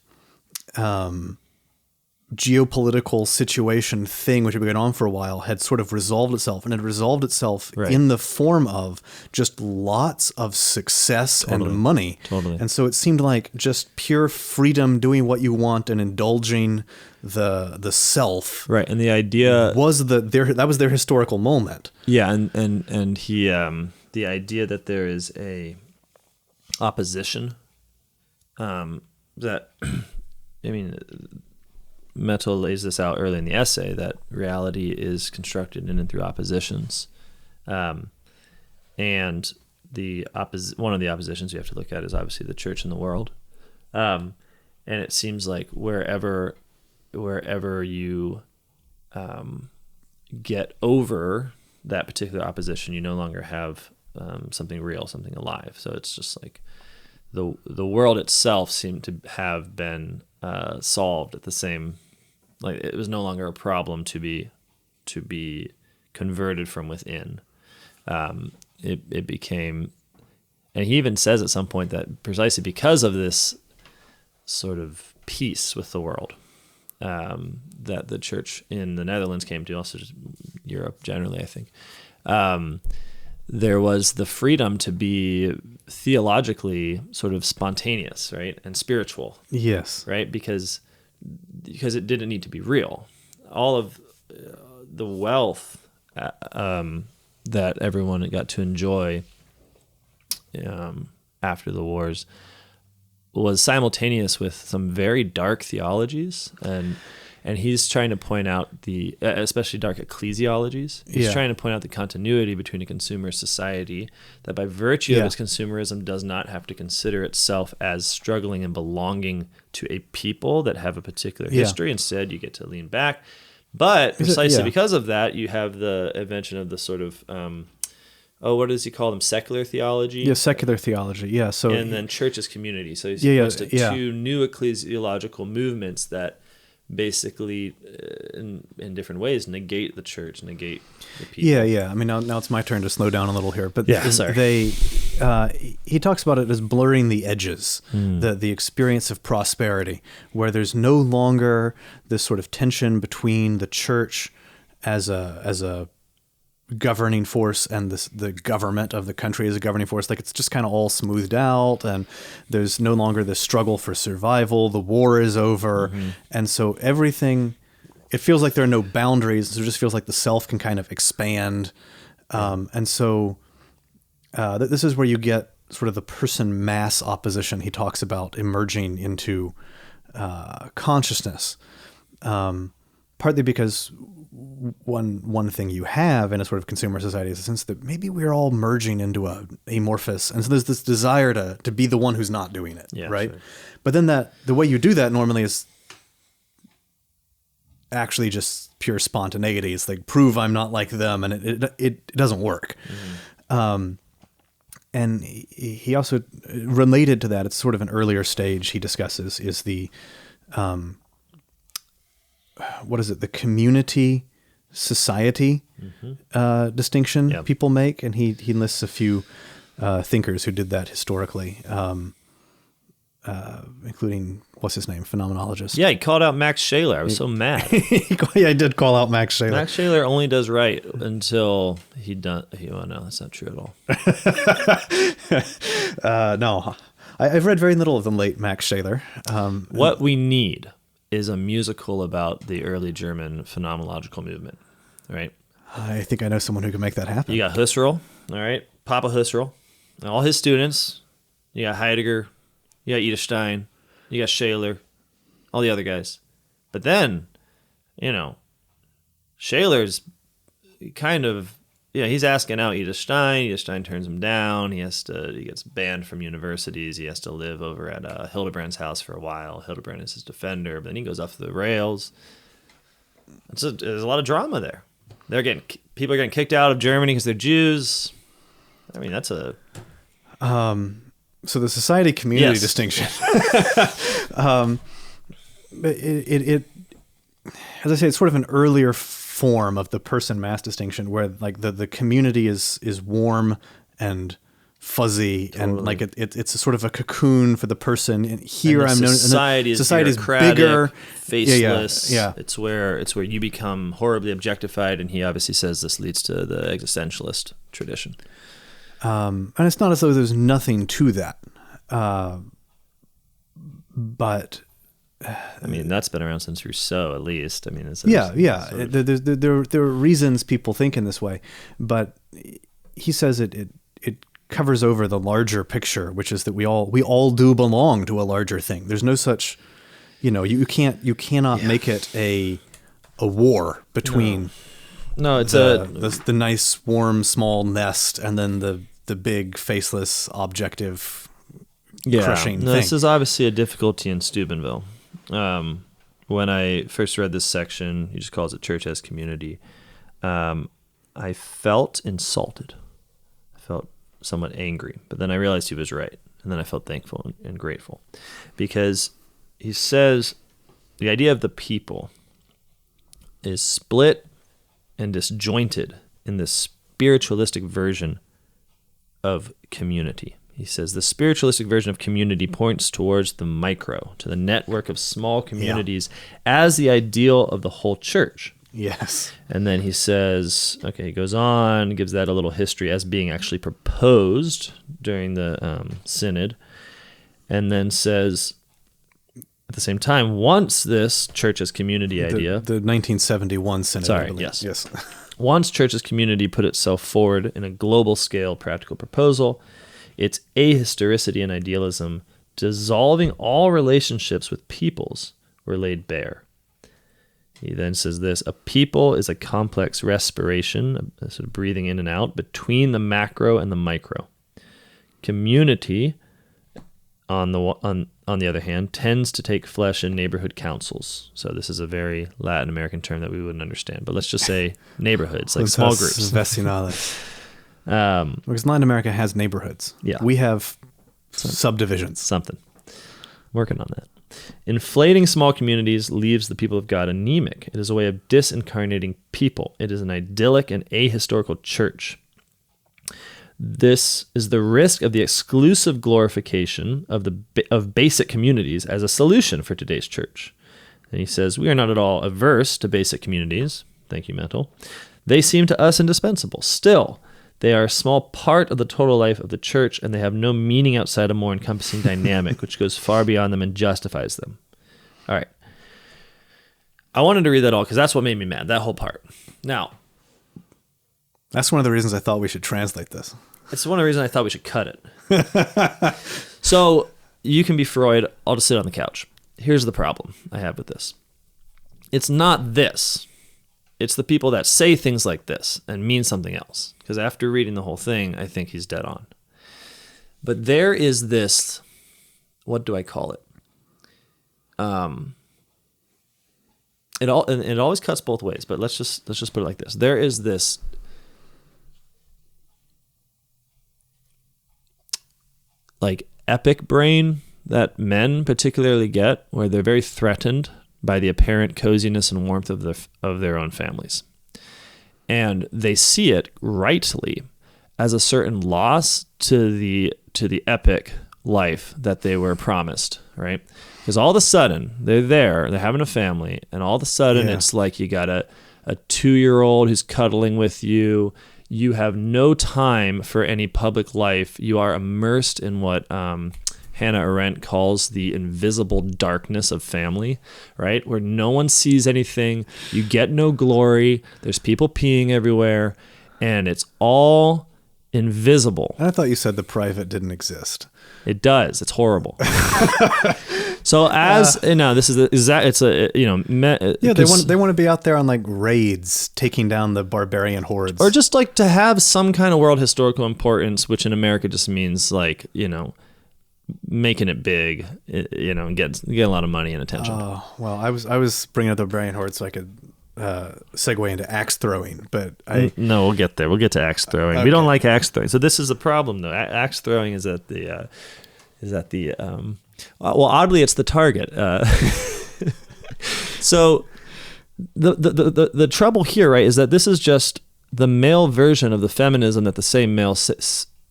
geopolitical situation thing, which had been going on for a while, had sort of resolved itself, and it resolved itself in the form of just lots of success and money. Totally. And so it seemed like just pure freedom, doing what you want and indulging the self. Right, and the idea was that was their historical moment. Yeah, and he the idea that there is a opposition that I mean, Methol lays this out early in the essay, that reality is constructed in and through oppositions. And one of the oppositions you have to look at is obviously the church and the world. And it seems like wherever you get over that particular opposition, you no longer have something real, something alive. So it's just like the world itself seemed to have been solved at the same. Like it was no longer a problem to be converted from within. It became, and he even says at some point that precisely because of this sort of peace with the world that the church in the Netherlands came to, also just Europe generally, I think, there was the freedom to be theologically sort of spontaneous, right, and spiritual. Yes. Right, because it didn't need to be real. All of the wealth that everyone got to enjoy after the wars was simultaneous with some very dark theologies, and he's trying to point out especially dark ecclesiologies. He's trying to point out the continuity between a consumer society that by virtue of its consumerism does not have to consider itself as struggling and belonging to a people that have a particular history. Instead, you get to lean back. But precisely because of that, you have the invention of the sort of, what does he call them? Secular theology? Yeah, secular theology. Yeah. So and then church as community. So he's opposed to two new ecclesiological movements that basically, in different ways, negate the church, negate the people. Yeah. I mean, now it's my turn to slow down a little here. But sorry. He talks about it as blurring the edges, the experience of prosperity, where there's no longer this sort of tension between the church as a governing force and the government of the country as a governing force. Like it's just kind of all smoothed out, and there's no longer this struggle for survival. The war is over. And so everything, it feels like there are no boundaries. It just feels like the self can kind of expand. And so this is where you get sort of the person mass opposition he talks about emerging into consciousness. Partly because one thing you have in a sort of consumer society is a sense that maybe we're all merging into a amorphous, and so there's this desire to be the one who's not doing it, right? Sure. But then the way you do that normally is actually just pure spontaneity. It's like, prove I'm not like them, and it doesn't work. And he also, related to that, it's sort of an earlier stage he discusses, is the what is it? The community society distinction people make, and he lists a few thinkers who did that historically, including what's his name, phenomenologist. Yeah, he called out Max Scheler. I was so mad. I did call out Max Scheler. Max Scheler only does right until well, no, that's not true at all. No, I've read very little of the late Max Scheler. What we need is a musical about the early German phenomenological movement, right? I think I know someone who can make that happen. You got Husserl, all right? Papa Husserl, and all his students. You got Heidegger, you got Edith Stein, you got Scheler, all the other guys. But then, Scheler's kind of he's asking out Edith Stein. Edith Stein turns him down. He gets banned from universities. He has to live over at Hildebrand's house for a while. Hildebrand is his defender, but then he goes off the rails. There's a lot of drama there. People are getting kicked out of Germany because they're Jews. I mean, that's a... So the society-community distinction. It as I say, it's sort of an earlier form of the person-mass distinction, where like the community is warm and fuzzy, and like it's a sort of a cocoon for the person. And here I'm known. Society is bigger, faceless. Yeah. It's where you become horribly objectified, and he obviously says this leads to the existentialist tradition. And it's not as though there's nothing to that, but I mean, that's been around since Rousseau, at least. I mean, there are reasons people think in this way, but he says it covers over the larger picture, which is that we all do belong to a larger thing. There's no such, you cannot make it a war between. No, it's the nice, warm, small nest, and then the big, faceless, objective, crushing thing. This is obviously a difficulty in Steubenville. When I first read this section, he just calls it church as community. I felt insulted. I felt somewhat angry, but then I realized he was right. And then I felt thankful and grateful, because he says the idea of the people is split and disjointed in this spiritualistic version of community. He says the spiritualistic version of community points towards the micro, to the network of small communities as the ideal of the whole church. Yes. And then he says, he goes on, gives that a little history as being actually proposed during the synod, and then says, at the same time, once this church as community idea... The 1971 synod. Sorry, yes. Once church as community put itself forward in a global scale practical proposal, its ahistoricity and idealism, dissolving all relationships with peoples, were laid bare. He then says this: a people is a complex respiration, a sort of breathing in and out, between the macro and the micro. Community, on the other hand, tends to take flesh in neighborhood councils. So this is a very Latin American term that we wouldn't understand, but let's just say neighborhoods, like small groups. Vecinales. Because Latin America has neighborhoods. Yeah. We have subdivisions. Something. Working on that. Inflating small communities leaves the people of God anemic. It is a way of disincarnating people. It is an idyllic and ahistorical church. This is the risk of the exclusive glorification of basic communities as a solution for today's church. And he says, we are not at all averse to basic communities. Thank you, Methol. They seem to us indispensable. Still, they are a small part of the total life of the church, and they have no meaning outside a more encompassing dynamic, which goes far beyond them and justifies them. All right. I wanted to read that all because that's what made me mad, that whole part. Now, that's one of the reasons I thought we should translate this. It's one of the reasons I thought we should cut it. So, you can be Freud. I'll just sit on the couch. Here's the problem I have with this. It's not this. It's the people that say things like this and mean something else. Because after reading the whole thing, I think he's dead on. But there is this, what do I call it? It always cuts both ways, but let's just put it like this. There is this like epic brain that men particularly get, where they're very threatened by the apparent coziness and warmth of their own families. And they see it rightly as a certain loss to the epic life that they were promised, right? Because all of a sudden, they're having a family, and all of a sudden it's like you got a 2-year-old who's cuddling with you. You have no time for any public life. You are immersed in what Hannah Arendt calls the invisible darkness of family, right? Where no one sees anything. You get no glory. There's people peeing everywhere, and it's all invisible. I thought you said the private didn't exist. It does. It's horrible. So as this is it's a they want to be out there on like raids, taking down the barbarian hordes, or just like to have some kind of world historical importance, which in America just means like making it big, and get a lot of money and attention. Oh well, I was bringing up the barbarian hordes so I could segue into axe throwing, but no, we'll get there. We'll get to axe throwing. Okay. We don't like axe throwing, so this is the problem though. Axe throwing is at the well, oddly, it's the target. So the trouble here, right, is that this is just the male version of the feminism that the same males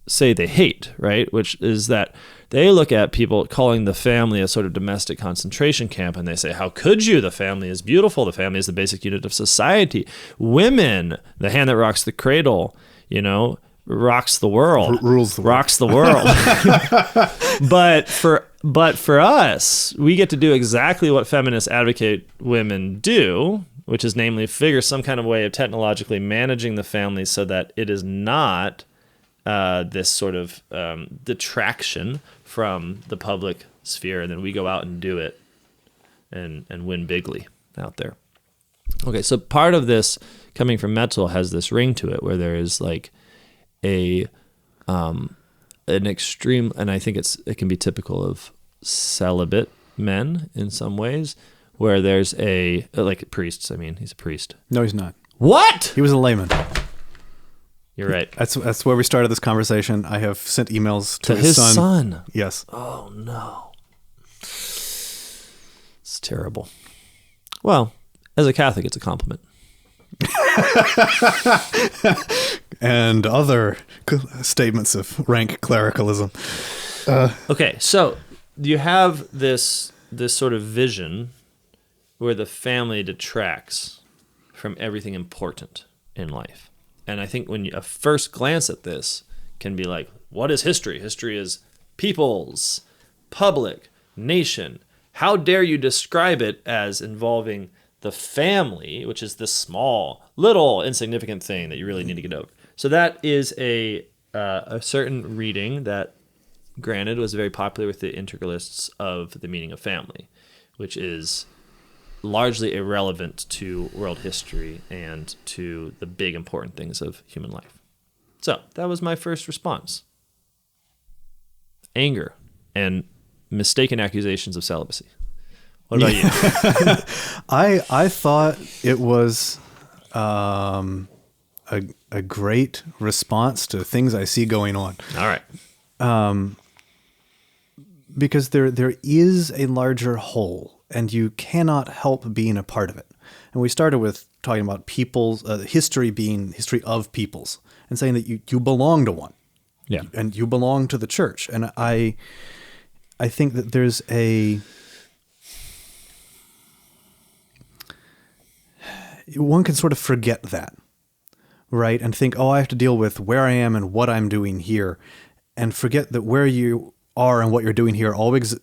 say they hate, right? Which is that they look at people calling the family a sort of domestic concentration camp, and they say, how could you? The family is beautiful. The family is the basic unit of society. Women, the hand that rocks the cradle, rocks the world, rocks the world. But for us, we get to do exactly what feminists advocate women do, which is namely figure some kind of way of technologically managing the family so that it is not this sort of detraction from the public sphere, and then we go out and do it and win bigly out there. Okay, so part of this coming from Methol has this ring to it where there is like an extreme, and I think it can be typical of celibate men in some ways, where there's like priests. I mean, he's a priest. No, he's not. What? He was a layman. You're right. That's where we started this conversation. I have sent emails to his son. Yes. Oh no. It's terrible. Well, as a Catholic, it's a compliment. And other statements of rank clericalism. Okay, so you have this sort of vision where the family detracts from everything important in life. And I think when a first glance at this can be like, what is history? History is peoples, public, nation. How dare you describe it as involving the family, which is this small, little, insignificant thing that you really need to get over. So that is a certain reading that, granted, was very popular with the integralists of the meaning of family, which is largely irrelevant to world history and to the big important things of human life. So that was my first response. Anger and mistaken accusations of celibacy. What about you? I thought it was a great response to things I see going on. All right. Because there is a larger whole, and you cannot help being a part of it. And we started with talking about people's history being history of peoples, and saying that you belong to one. Yeah. And you belong to the church. And I think that there's one can sort of forget that, right? And think, I have to deal with where I am and what I'm doing here, and forget that where you are and what you're doing here always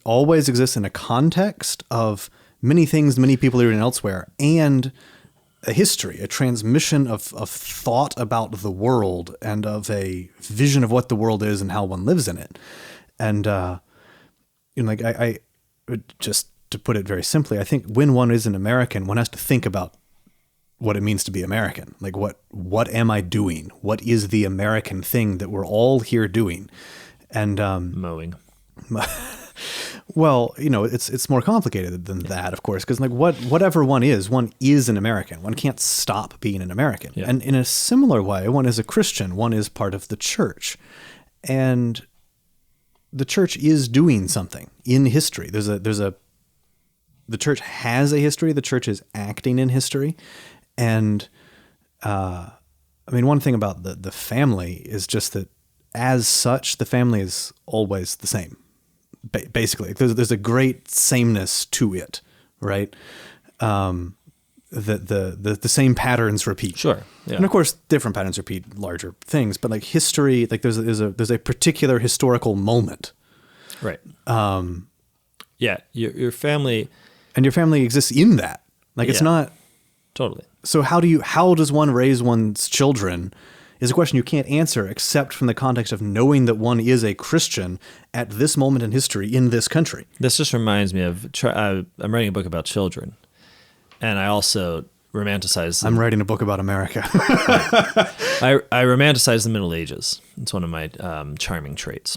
exists in a context of many things many people are doing elsewhere, and a history, a transmission of thought about the world and of a vision of what the world is and how one lives in it. And I just to put it very simply, I think when one is an American, one has to think about what it means to be American. Like, what am I doing? What is the American thing that we're all here doing? And mowing. Well, it's more complicated than that, of course, because whatever one is an American. One can't stop being an American. Yeah. And in a similar way, one is a Christian. One is part of the church, and the church is doing something in history. The church has a history. The church is acting in history, and one thing about the family is just that, as such, the family is always the same. Basically, there's a great sameness to it, right? The same patterns repeat. Sure, yeah. And of course, different patterns repeat larger things. But like history, like there's a particular historical moment, right? Yeah, your family, and your family exists in that. Like, it's not totally. So how does one raise one's children is a question you can't answer except from the context of knowing that one is a Christian at this moment in history in this country. This just reminds me of, I'm writing a book about children, and I also romanticize... I'm writing a book about America. I romanticize the Middle Ages. It's one of my charming traits.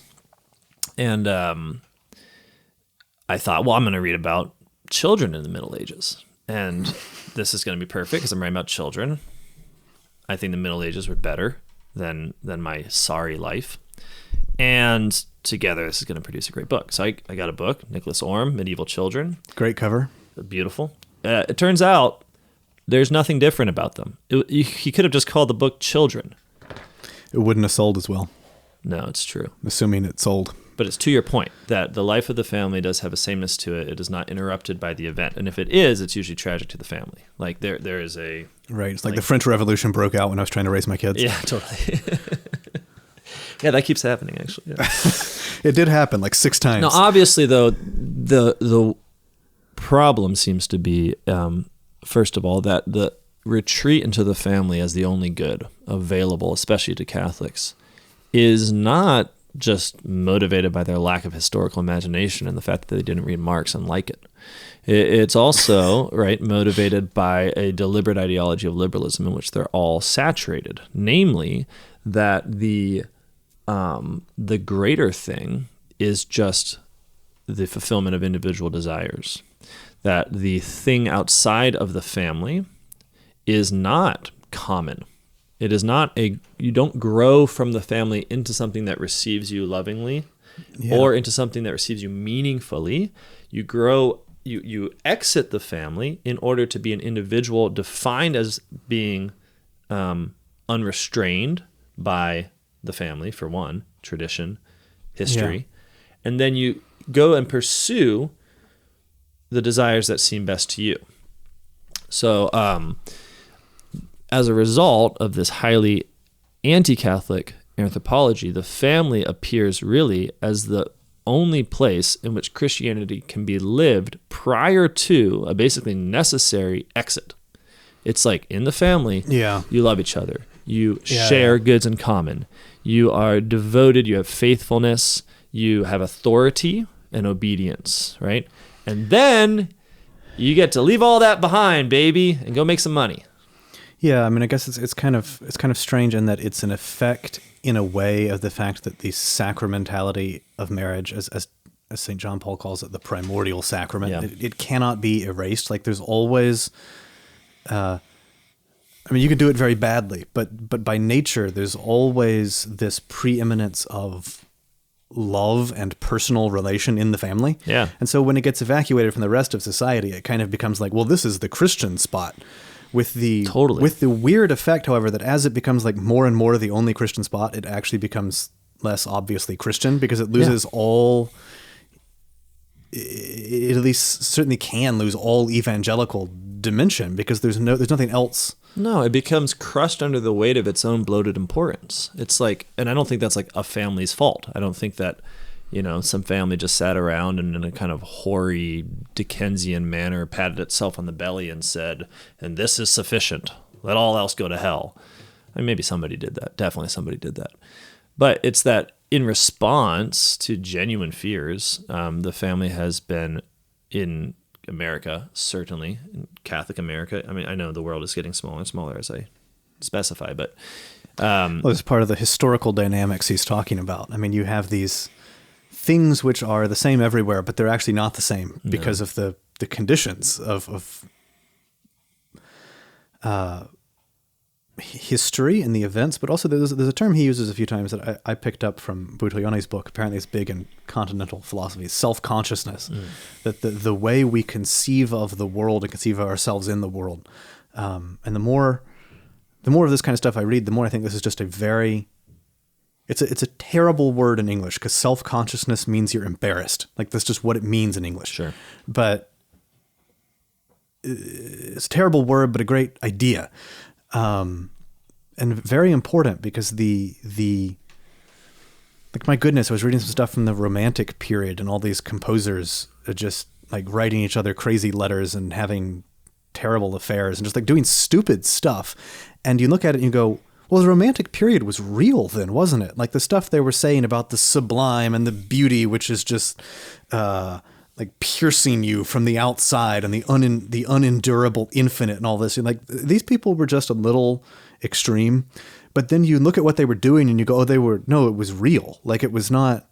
And I thought, well, I'm going to read about children in the Middle Ages. And this is going to be perfect because I'm writing about children. I think the Middle Ages were better than my sorry life. And together, this is going to produce a great book. So I got a book, Nicholas Orme, Medieval Children. Great cover. Beautiful. It turns out there's nothing different about them. He could have just called the book Children. It wouldn't have sold as well. No, it's true. Assuming it sold. But it's to your point that the life of the family does have a sameness to it. It is not interrupted by the event. And if it is, it's usually tragic to the family. Like there is a... Right. It's like the French Revolution broke out when I was trying to raise my kids. Yeah, totally. Yeah, that keeps happening, actually. Yeah. It did happen like 6 times. Now, obviously, though, the problem seems to be, first of all, that the retreat into the family as the only good available, especially to Catholics, is not just motivated by their lack of historical imagination and the fact that they didn't read Marx and like it. It's also right motivated by a deliberate ideology of liberalism in which they're all saturated, namely that the greater thing is just the fulfillment of individual desires, that the thing outside of the family is not common. It is not you don't grow from the family into something that receives you lovingly or into something that receives you meaningfully. You grow, you exit the family in order to be an individual defined as being unrestrained by the family, for one, tradition, history. Yeah. And then you go and pursue the desires that seem best to you. So, as a result of this highly anti-Catholic anthropology, the family appears really as the only place in which Christianity can be lived prior to a basically necessary exit. It's like in the family, you love each other. You share goods in common. You are devoted. You have faithfulness. You have authority and obedience, right? And then you get to leave all that behind, baby, and go make some money. Yeah, I mean, I guess it's kind of strange in that it's an effect in a way of the fact that the sacramentality of marriage, as St. John Paul calls it, the primordial sacrament, it cannot be erased. Like there's always, I mean, you can do it very badly, but by nature, there's always this preeminence of love and personal relation in the family. Yeah. And so when it gets evacuated from the rest of society, it kind of becomes like, well, this is the Christian spot. With the weird effect, however, that as it becomes like more and more the only Christian spot, it actually becomes less obviously Christian because it loses all. It at least certainly can lose all evangelical dimension because there's nothing else. No, it becomes crushed under the weight of its own bloated importance. It's like, and I don't think that's like a family's fault. I don't think that, some family just sat around and in a kind of hoary Dickensian manner patted itself on the belly and said, and this is sufficient. Let all else go to hell. I mean, maybe somebody did that. Definitely somebody did that. But it's that in response to genuine fears, the family has been in America, certainly, in Catholic America. I mean, I know the world is getting smaller and smaller as I specify, but... well, it's part of the historical dynamics he's talking about. I mean, you have these things which are the same everywhere, but they're actually not the same because of the conditions of history and the events, but also there's a term he uses a few times that I picked up from Buttiglione's book. Apparently it's big in continental philosophy, self-consciousness, that the way we conceive of the world and conceive of ourselves in the world. And the more of this kind of stuff I read, the more I think this is just it's a terrible word in English because self-consciousness means you're embarrassed. Like that's just what it means in English. Sure. But it's a terrible word, but a great idea. And very important because like, my goodness, I was reading some stuff from the Romantic period and all these composers are just like writing each other crazy letters and having terrible affairs and just like doing stupid stuff. And you look at it and you go, Well, the Romantic period was real then, wasn't it? Like the stuff they were saying about the sublime and the beauty, which is just like piercing you from the outside, and the unendurable infinite and all this. And like these people were just a little extreme, but then you look at what they were doing and you go, oh, it was real. Like it was not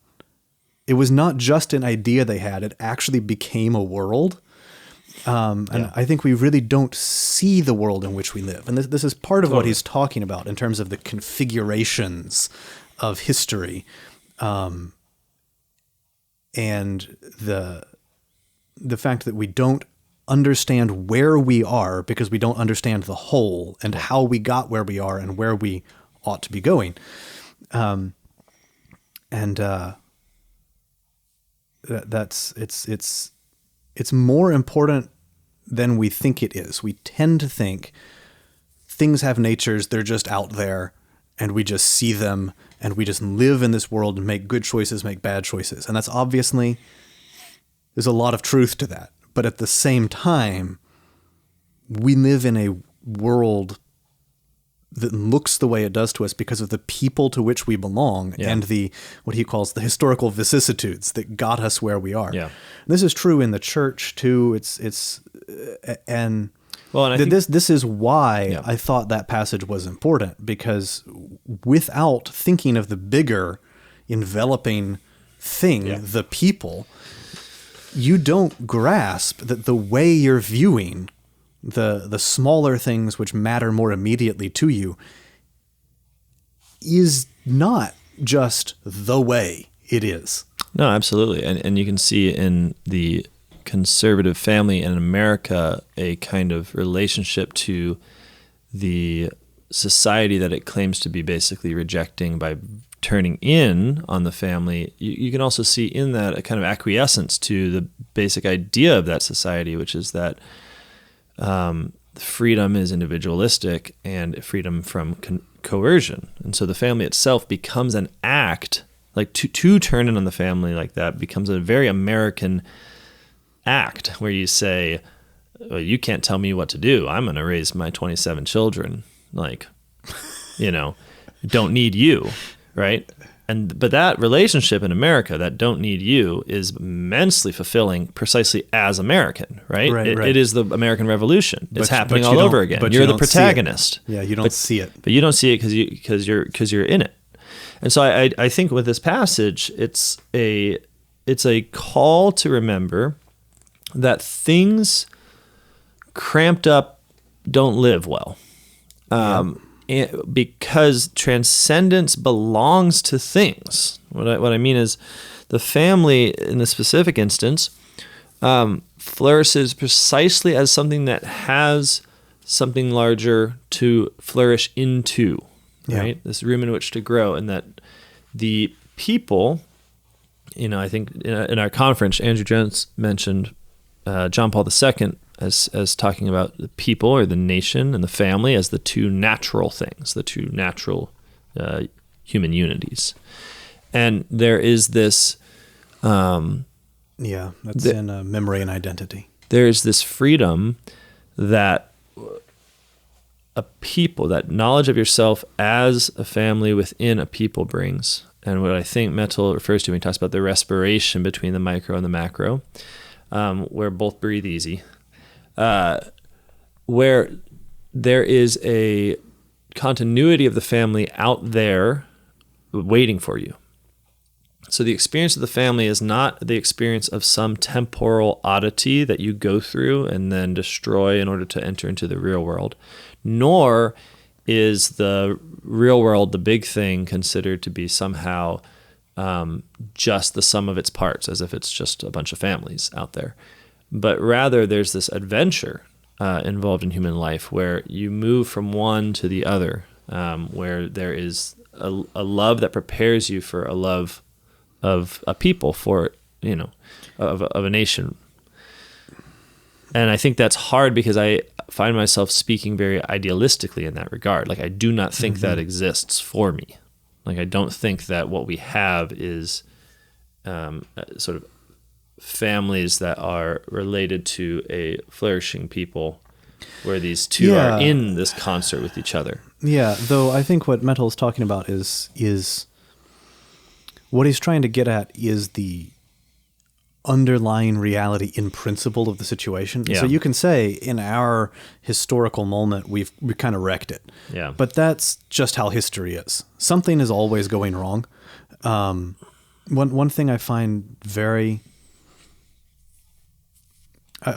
just an idea they had. It actually became a world. And I think we really don't see the world in which we live. And this is part of what he's talking about in terms of the configurations of history, and the fact that we don't understand where we are because we don't understand the whole and how we got where we are and where we ought to be going. It's more important than we think it is. We tend to think things have natures, they're just out there, and we just see them, and we just live in this world and make good choices, make bad choices. And that's obviously, there's a lot of truth to that. But at the same time, we live in a world that looks the way it does to us because of the people to which we belong and what he calls the historical vicissitudes that got us where we are. Yeah. This is true in the church too. This is why I thought that passage was important, because without thinking of the bigger enveloping thing, the people, you don't grasp that the way you're viewing the smaller things which matter more immediately to you is not just the way it is. No, absolutely. And you can see in the conservative family in America a kind of relationship to the society that it claims to be basically rejecting by turning in on the family. You can also see in that a kind of acquiescence to the basic idea of that society, which is that freedom is individualistic and freedom from coercion. And so the family itself becomes an act, like to turn in on the family like that becomes a very American act where you say, well, you can't tell me what to do. I'm going to raise my 27 children. Like, don't need you. Right. But that relationship in America, that don't need you, is immensely fulfilling precisely as American, right? It is the American Revolution. It's happening all over again. You're the protagonist. Yeah, you don't see it. But you don't see it because you're in it. And so I think with this passage, it's a call to remember that things cramped up don't live well. Because transcendence belongs to things. What I mean is the family in the specific instance flourishes precisely as something that has something larger to flourish into, right? This room in which to grow, and that the people, I think in our conference, Andrew Jones mentioned John Paul II as talking about the people or the nation and the family as the two natural things, the two natural human unities. And there is this... that's in Memory and Identity. There's this freedom that a people, that knowledge of yourself as a family within a people brings. And what I think Methol refers to when he talks about the respiration between the micro and the macro, where both breathe easy. Where there is a continuity of the family out there waiting for you. So the experience of the family is not the experience of some temporal oddity that you go through and then destroy in order to enter into the real world, nor is the real world, the big thing, considered to be somehow just the sum of its parts, as if it's just a bunch of families out there. But rather, there's this adventure involved in human life where you move from one to the other, where there is a love that prepares you for a love of a people, for of a nation. And I think that's hard because I find myself speaking very idealistically in that regard. Like, I do not think that exists for me. Like, I don't think that what we have is sort of families that are related to a flourishing people where these two are in this concert with each other. Yeah, though I think what Methol's talking about is what he's trying to get at is the underlying reality in principle of the situation. Yeah. So you can say in our historical moment we kind of wrecked it. Yeah. But that's just how history is. Something is always going wrong. One thing I find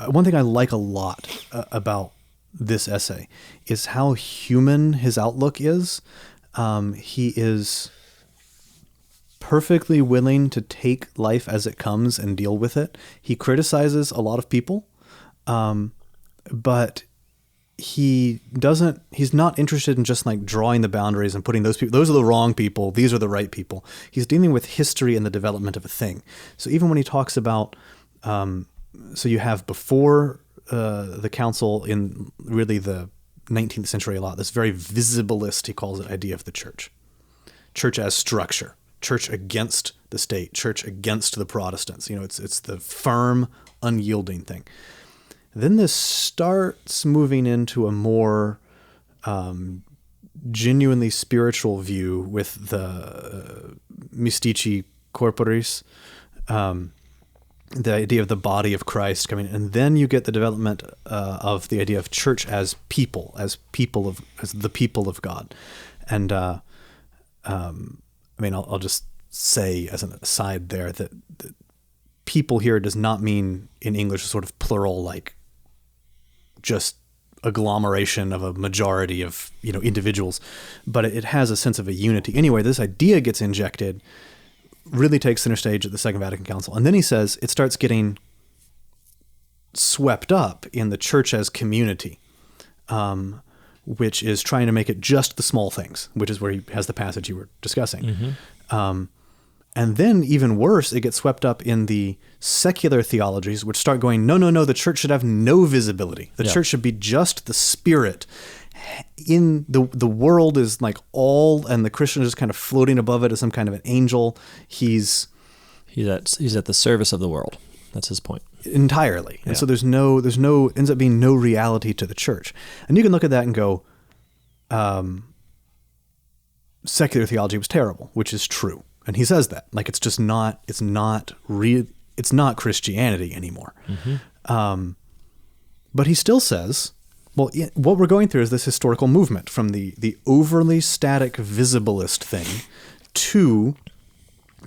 one thing I like a lot about this essay is how human his outlook is. He is perfectly willing to take life as it comes and deal with it. He criticizes a lot of people, but he's not interested in just like drawing the boundaries and putting those people, those are the wrong people, these are the right people. He's dealing with history and the development of a thing. So even when he talks about, so you have before the council in really the 19th century a lot, this very visibilist, he calls it, idea of the church. Church as structure. Church against the state, church against the Protestants. It's the firm, unyielding thing. Then this starts moving into a more genuinely spiritual view with the mystici corporis, the idea of the body of Christ coming, and then you get the development of the idea of church as the people of God, and I'll just say as an aside there that people here does not mean in English a sort of plural, like just agglomeration of a majority of individuals, but it has a sense of a unity. Anyway, this idea gets injected, really takes center stage at the Second Vatican Council, and then he says it starts getting swept up in the church as community, which is trying to make it just the small things, which is where he has the passage you were discussing. Mm-hmm. And then even worse, it gets swept up in the secular theologies, which start going, no, the church should have no visibility. The church should be just the spirit. In the world is like all, and the Christian is just kind of floating above it as some kind of an angel. He's at the service of the world. That's his point. Entirely. And so there's ends up being no reality to the church. And you can look at that and go, secular theology was terrible, which is true. And he says that, like, it's not Christianity anymore. Mm-hmm. But he still says, well, what we're going through is this historical movement from the overly static visibilist thing to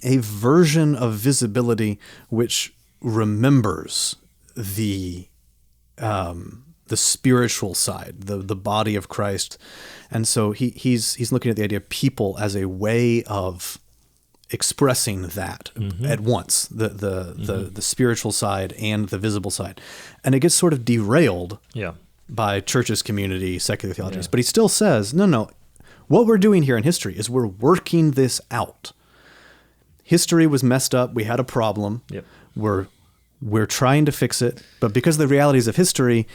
a version of visibility which remembers the spiritual side, the body of Christ. And so he's looking at the idea of people as a way of expressing that at once, the spiritual side and the visible side. And it gets sort of derailed by churches, community, secular theologies. But he still says, no, what we're doing here in history is we're working this out. History was messed up. We had a problem. Yep. We're trying to fix it. But because of the realities of history,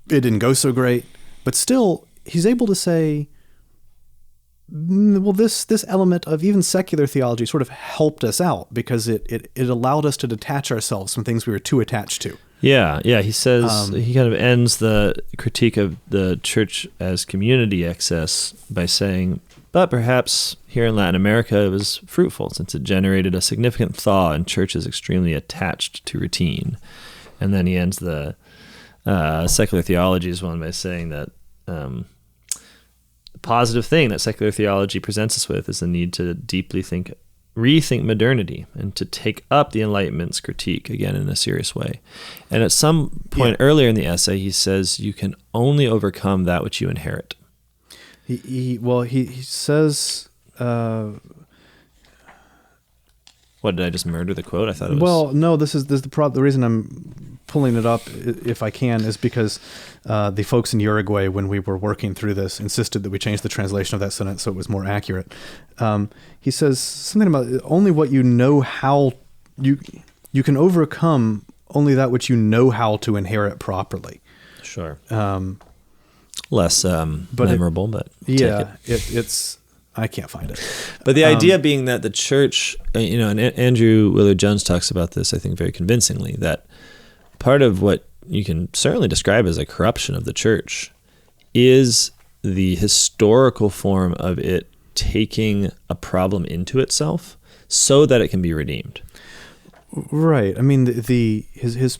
it didn't go so great. But still, he's able to say, well, this element of even secular theology sort of helped us out because it allowed us to detach ourselves from things we were too attached to. Yeah. He says, he kind of ends the critique of the church as community excess by saying, but perhaps here in Latin America it was fruitful since it generated a significant thaw in churches extremely attached to routine. And then he ends the secular theologies one by saying that the positive thing that secular theology presents us with is the need to deeply rethink modernity and to take up the Enlightenment's critique again in a serious way. And at some point earlier in the essay, he says, you can only overcome that which you inherit. He says... What, did I just murder the quote? I thought it was... Well, no, this is the reason I'm pulling it up, if I can, is because the folks in Uruguay, when we were working through this, insisted that we change the translation of that sentence so it was more accurate. He says something about only what you know how... You can overcome only that which you know how to inherit properly. Sure. Less memorable, but it's... I can't find it. But the idea being that the church, and Andrew Willard-Jones talks about this, I think, very convincingly, that part of what you can certainly describe as a corruption of the church is the historical form of it taking a problem into itself so that it can be redeemed. Right. I mean, his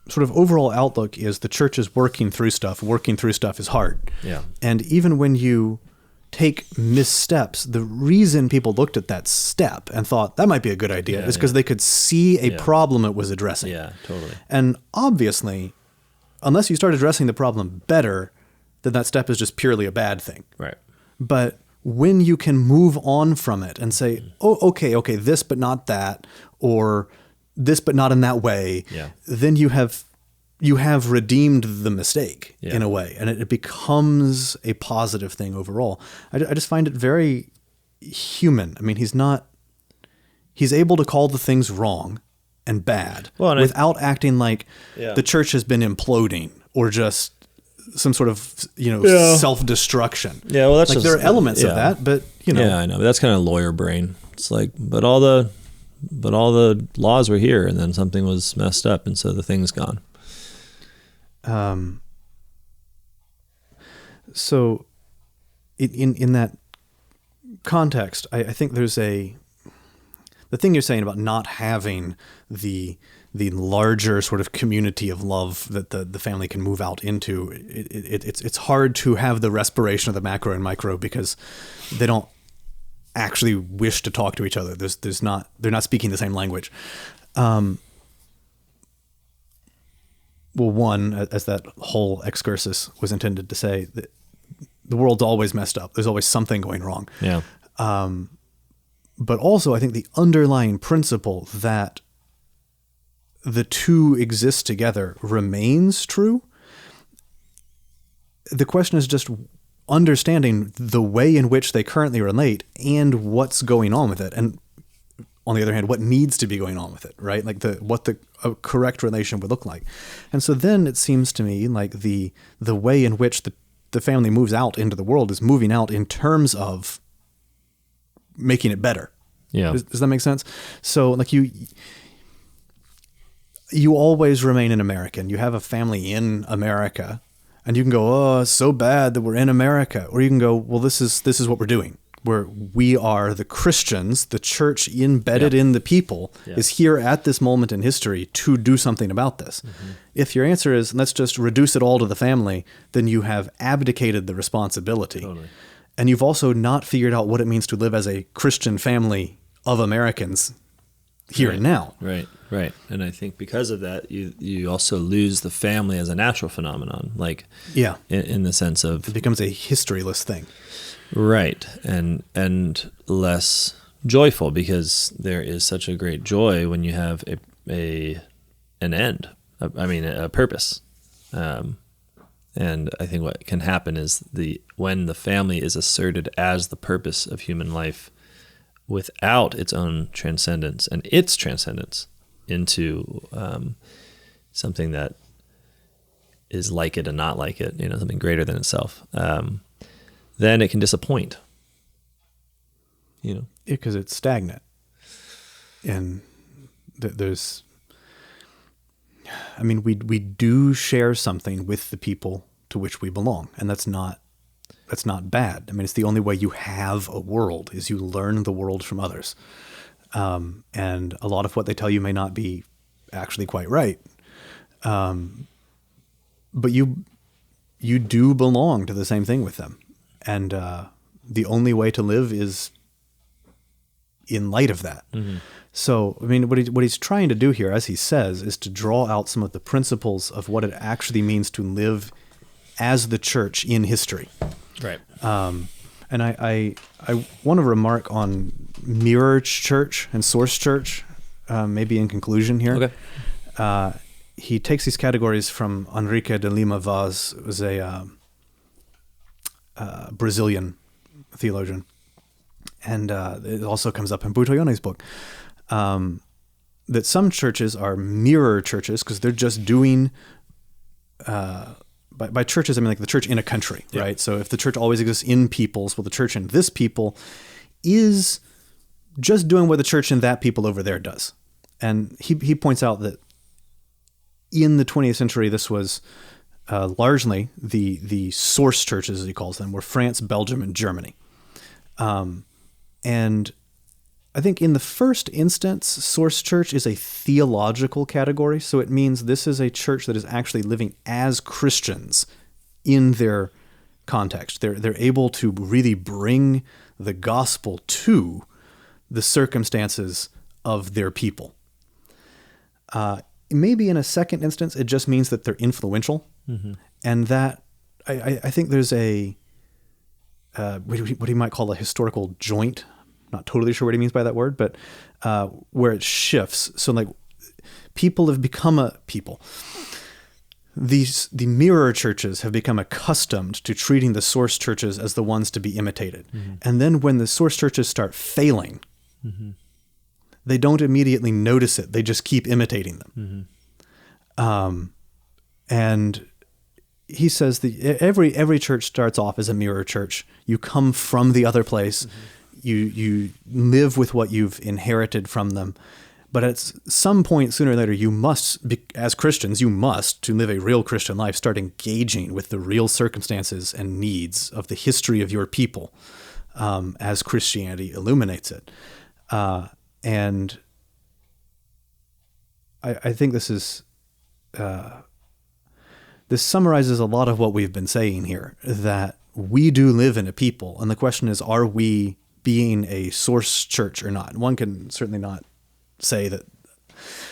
sort of overall outlook is the church is working through stuff. Working through stuff is hard. Yeah. And even when you take missteps, the reason people looked at that step and thought that might be a good idea is because they could see a problem it was addressing. Yeah, totally. And obviously, unless you start addressing the problem better, then that step is just purely a bad thing. Right. But when you can move on from it and say, oh, okay, this but not that, or this but not in that way, then you have redeemed the mistake in a way, and it becomes a positive thing overall. I just find it very human. I mean, he's able to call the things wrong and bad without acting like the church has been imploding or just some sort of, self-destruction. Yeah, well, that's like there are elements of that, but Yeah, I know. But that's kind of lawyer brain. It's like, but all the laws were here, and then something was messed up, and so the thing's gone. So in that context, I think there's the thing you're saying about not having the larger sort of community of love that the family can move out into. It's hard to have the respiration of the macro and micro because they don't actually wish to talk to each other. They're not speaking the same language. Well, one, as that whole excursus was intended to say, that the world's always messed up. There's always something going wrong. Yeah. But also, I think the underlying principle that the two exist together remains true. The question is just understanding the way in which they currently relate and what's going on with it. And on the other hand, what needs to be going on with it, right? Like what the correct relation would look like. And so then it seems to me like the way in which the family moves out into the world is moving out in terms of making it better. Yeah. Does that make sense? So like you always remain an American. You have a family in America, and you can go, oh, it's so bad that we're in America. Or you can go, well, this is what we're doing. We are the Christians, the church embedded in the people is here at this moment in history to do something about this. Mm-hmm. If your answer is, let's just reduce it all to the family, then you have abdicated the responsibility. Totally. And you've also not figured out what it means to live as a Christian family of Americans here and now. Right. And I think because of that, you also lose the family as a natural phenomenon, like in the sense of... It becomes a historyless thing. Right. And less joyful, because there is such a great joy when you have an end, a purpose. And I think what can happen is when the family is asserted as the purpose of human life without its own transcendence and its transcendence into something that is like it and not like it, something greater than itself, then it can disappoint. Because it's stagnant. And we do share something with the people to which we belong, and that's not bad. I mean, it's the only way you have a world is you learn the world from others. And a lot of what they tell you may not be actually quite right. But you do belong to the same thing with them. And the only way to live is in light of that. Mm-hmm. So, I mean, what he's trying to do here, as he says, is to draw out some of the principles of what it actually means to live as the church in history. Right. And I want to remark on mirror church and source church, maybe in conclusion here. Okay. He takes these categories from Enrique de Lima Vaz, who was a Brazilian theologian. And it also comes up in Butoyone's book, that some churches are mirror churches because they're just doing... By churches, I mean like the church in a country, right? So if the church always exists in peoples, well, the church in this people is just doing what the church in that people over there does. And he points out that in the 20th century, this was largely the source churches, as he calls them, were France, Belgium, and Germany. And I think in the first instance, source church is a theological category. So it means this is a church that is actually living as Christians in their context. They're able to really bring the gospel to the circumstances of their people. Maybe in a second instance, it just means that they're influential. Mm-hmm. And that I think there's a what he might call a historical joint. Not totally sure what he means by that word, but where it shifts. So like people have become a people. The mirror churches have become accustomed to treating the source churches as the ones to be imitated. Mm-hmm. And then when the source churches start failing, mm-hmm. they don't immediately notice it. They just keep imitating them. Mm-hmm. And he says that every church starts off as a mirror church. You come from the other place. Mm-hmm. You live with what you've inherited from them. But at some point, sooner or later, you must, as Christians, to live a real Christian life, start engaging with the real circumstances and needs of the history of your people as Christianity illuminates it. And I think this summarizes a lot of what we've been saying here, that we do live in a people. And the question is, are we being a source church or not? One can certainly not say that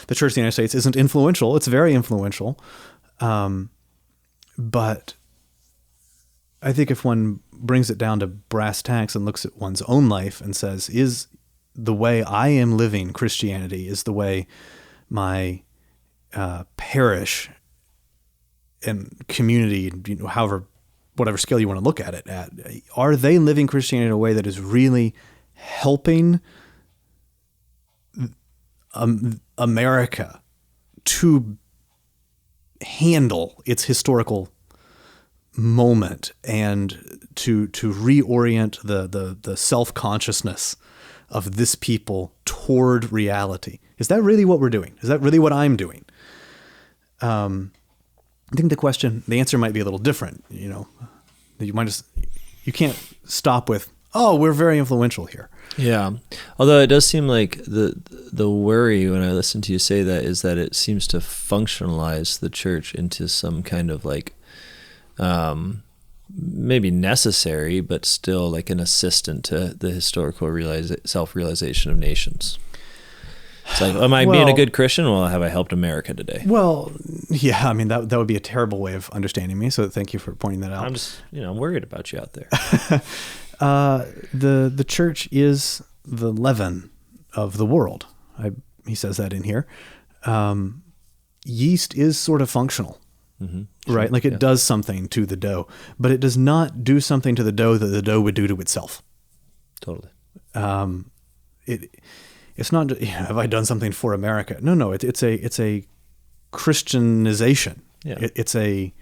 the Church of the United States isn't influential. It's very influential. But I think if one brings it down to brass tacks and looks at one's own life and says, is the way I am living Christianity, is the way my parish and community, whatever scale you want to look at it at, are they living Christianity in a way that is really helping America to handle its historical moment and to reorient the self-consciousness of this people toward reality? Is that really what we're doing? Is that really what I'm doing? I think the answer might be a little different. You can't stop with, oh, we're very influential here. Yeah. Although it does seem like the worry when I listen to you say that is that it seems to functionalize the church into some kind of like, maybe necessary, but still like an assistant to the historical self-realization of nations. It's like, am I being a good Christian? Well, have I helped America today? Well, yeah, I mean, that would be a terrible way of understanding me. So thank you for pointing that out. I'm just, I'm worried about you out there. The church is the leaven of the world. He says that in here. Yeast is sort of functional, mm-hmm. right? Like it does something to the dough, but it does not do something to the dough that the dough would do to itself. Totally. It's not, have I done something for America? No, it's a Christianization. Yeah. It's a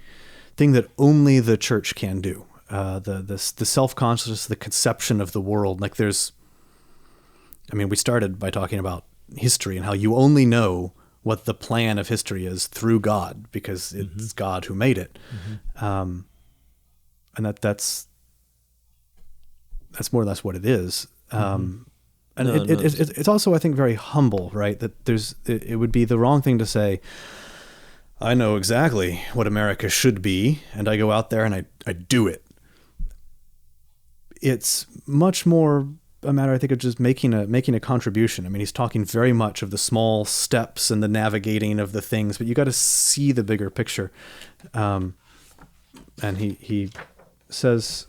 thing that only the church can do. The self-consciousness, the conception of the world. Like we started by talking about history and how you only know what the plan of history is through God, because it's mm-hmm. God who made it. Mm-hmm. And that's more or less what it is. Mm-hmm. And it's also, I think, very humble, right? That it would be the wrong thing to say, I know exactly what America should be, and I go out there and I do it. It's much more a matter, I think, of just making a contribution. I mean, he's talking very much of the small steps and the navigating of the things, but you got to see the bigger picture. And he says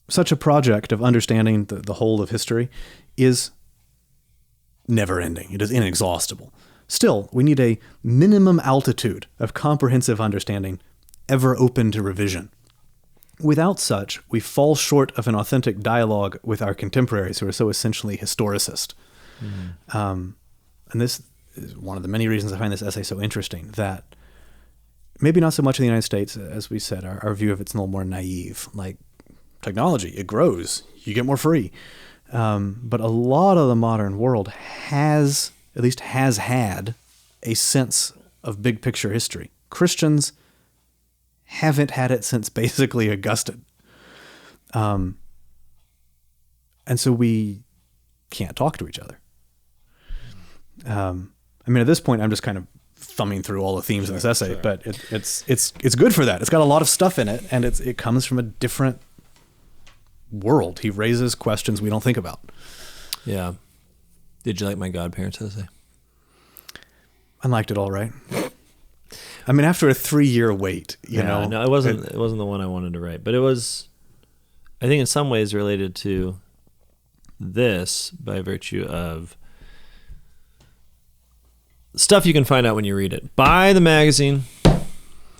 such a project of understanding the whole of history is never ending. It is inexhaustible. Still, we need a minimum altitude of comprehensive understanding, ever open to revision. Without such, we fall short of an authentic dialogue with our contemporaries who are so essentially historicist. Mm-hmm. And this is one of the many reasons I find this essay so interesting, that maybe not so much in the United States, as we said, our view of it's a little more naive. Like technology, it grows, you get more free. But a lot of the modern world has at least has had a sense of big picture history. Christians haven't had it since basically Augustine. And so we can't talk to each other. I mean, at this point, I'm just kind of thumbing through all the themes in this essay, but it's good for that. It's got a lot of stuff in it, and it comes from a different world. He raises questions we don't think about. Yeah. Did you like my godparents essay? I liked it all right. I mean, after a 3-year wait, you know. No, it wasn't the one I wanted to write, but it was, I think in some ways related to this by virtue of stuff you can find out when you read it. Buy the magazine.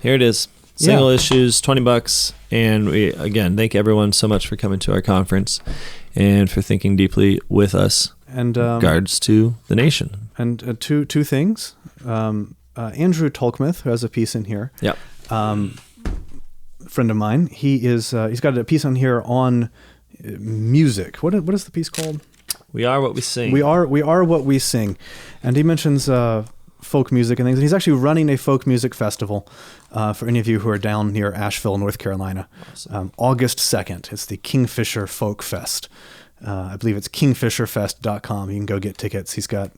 Here it is. Single issues, $20. And we, again, thank everyone so much for coming to our conference and for thinking deeply with us in regards to the nation. And two things. Andrew Tolkmith, who has a piece in here. Yep. Friend of mine. He's got a piece on here on music. What is the piece called? We are what we sing. We are what we sing. And he mentions folk music and things. And he's actually running a folk music festival for any of you who are down near Asheville, North Carolina. Awesome. August 2nd. It's the Kingfisher Folk Fest. I believe it's kingfisherfest.com. You can go get tickets. He's got,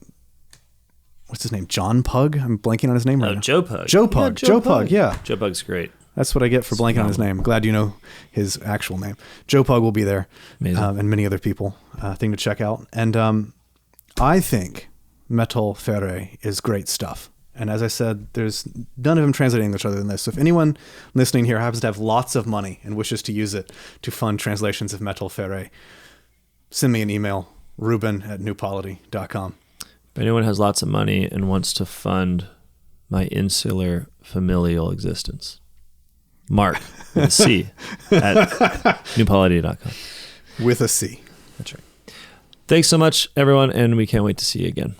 what's his name? John Pug? I'm blanking on his name right now. Joe Pug. Joe Pug. Yeah, Joe Pug, yeah. Joe Pug's great. That's what I get for blanking on his name. I'm glad you know his actual name. Joe Pug will be there. Amazing. And many other people. Thing to check out. And I think Methol Ferré is great stuff. And as I said, there's none of them translating English other than this. So if anyone listening here happens to have lots of money and wishes to use it to fund translations of Methol Ferré, send me an email, Reuben@newpolity.com. If anyone has lots of money and wants to fund my insular familial existence, Marc, with a C, at newpolity.com. With a C. That's right. Thanks so much, everyone, and we can't wait to see you again.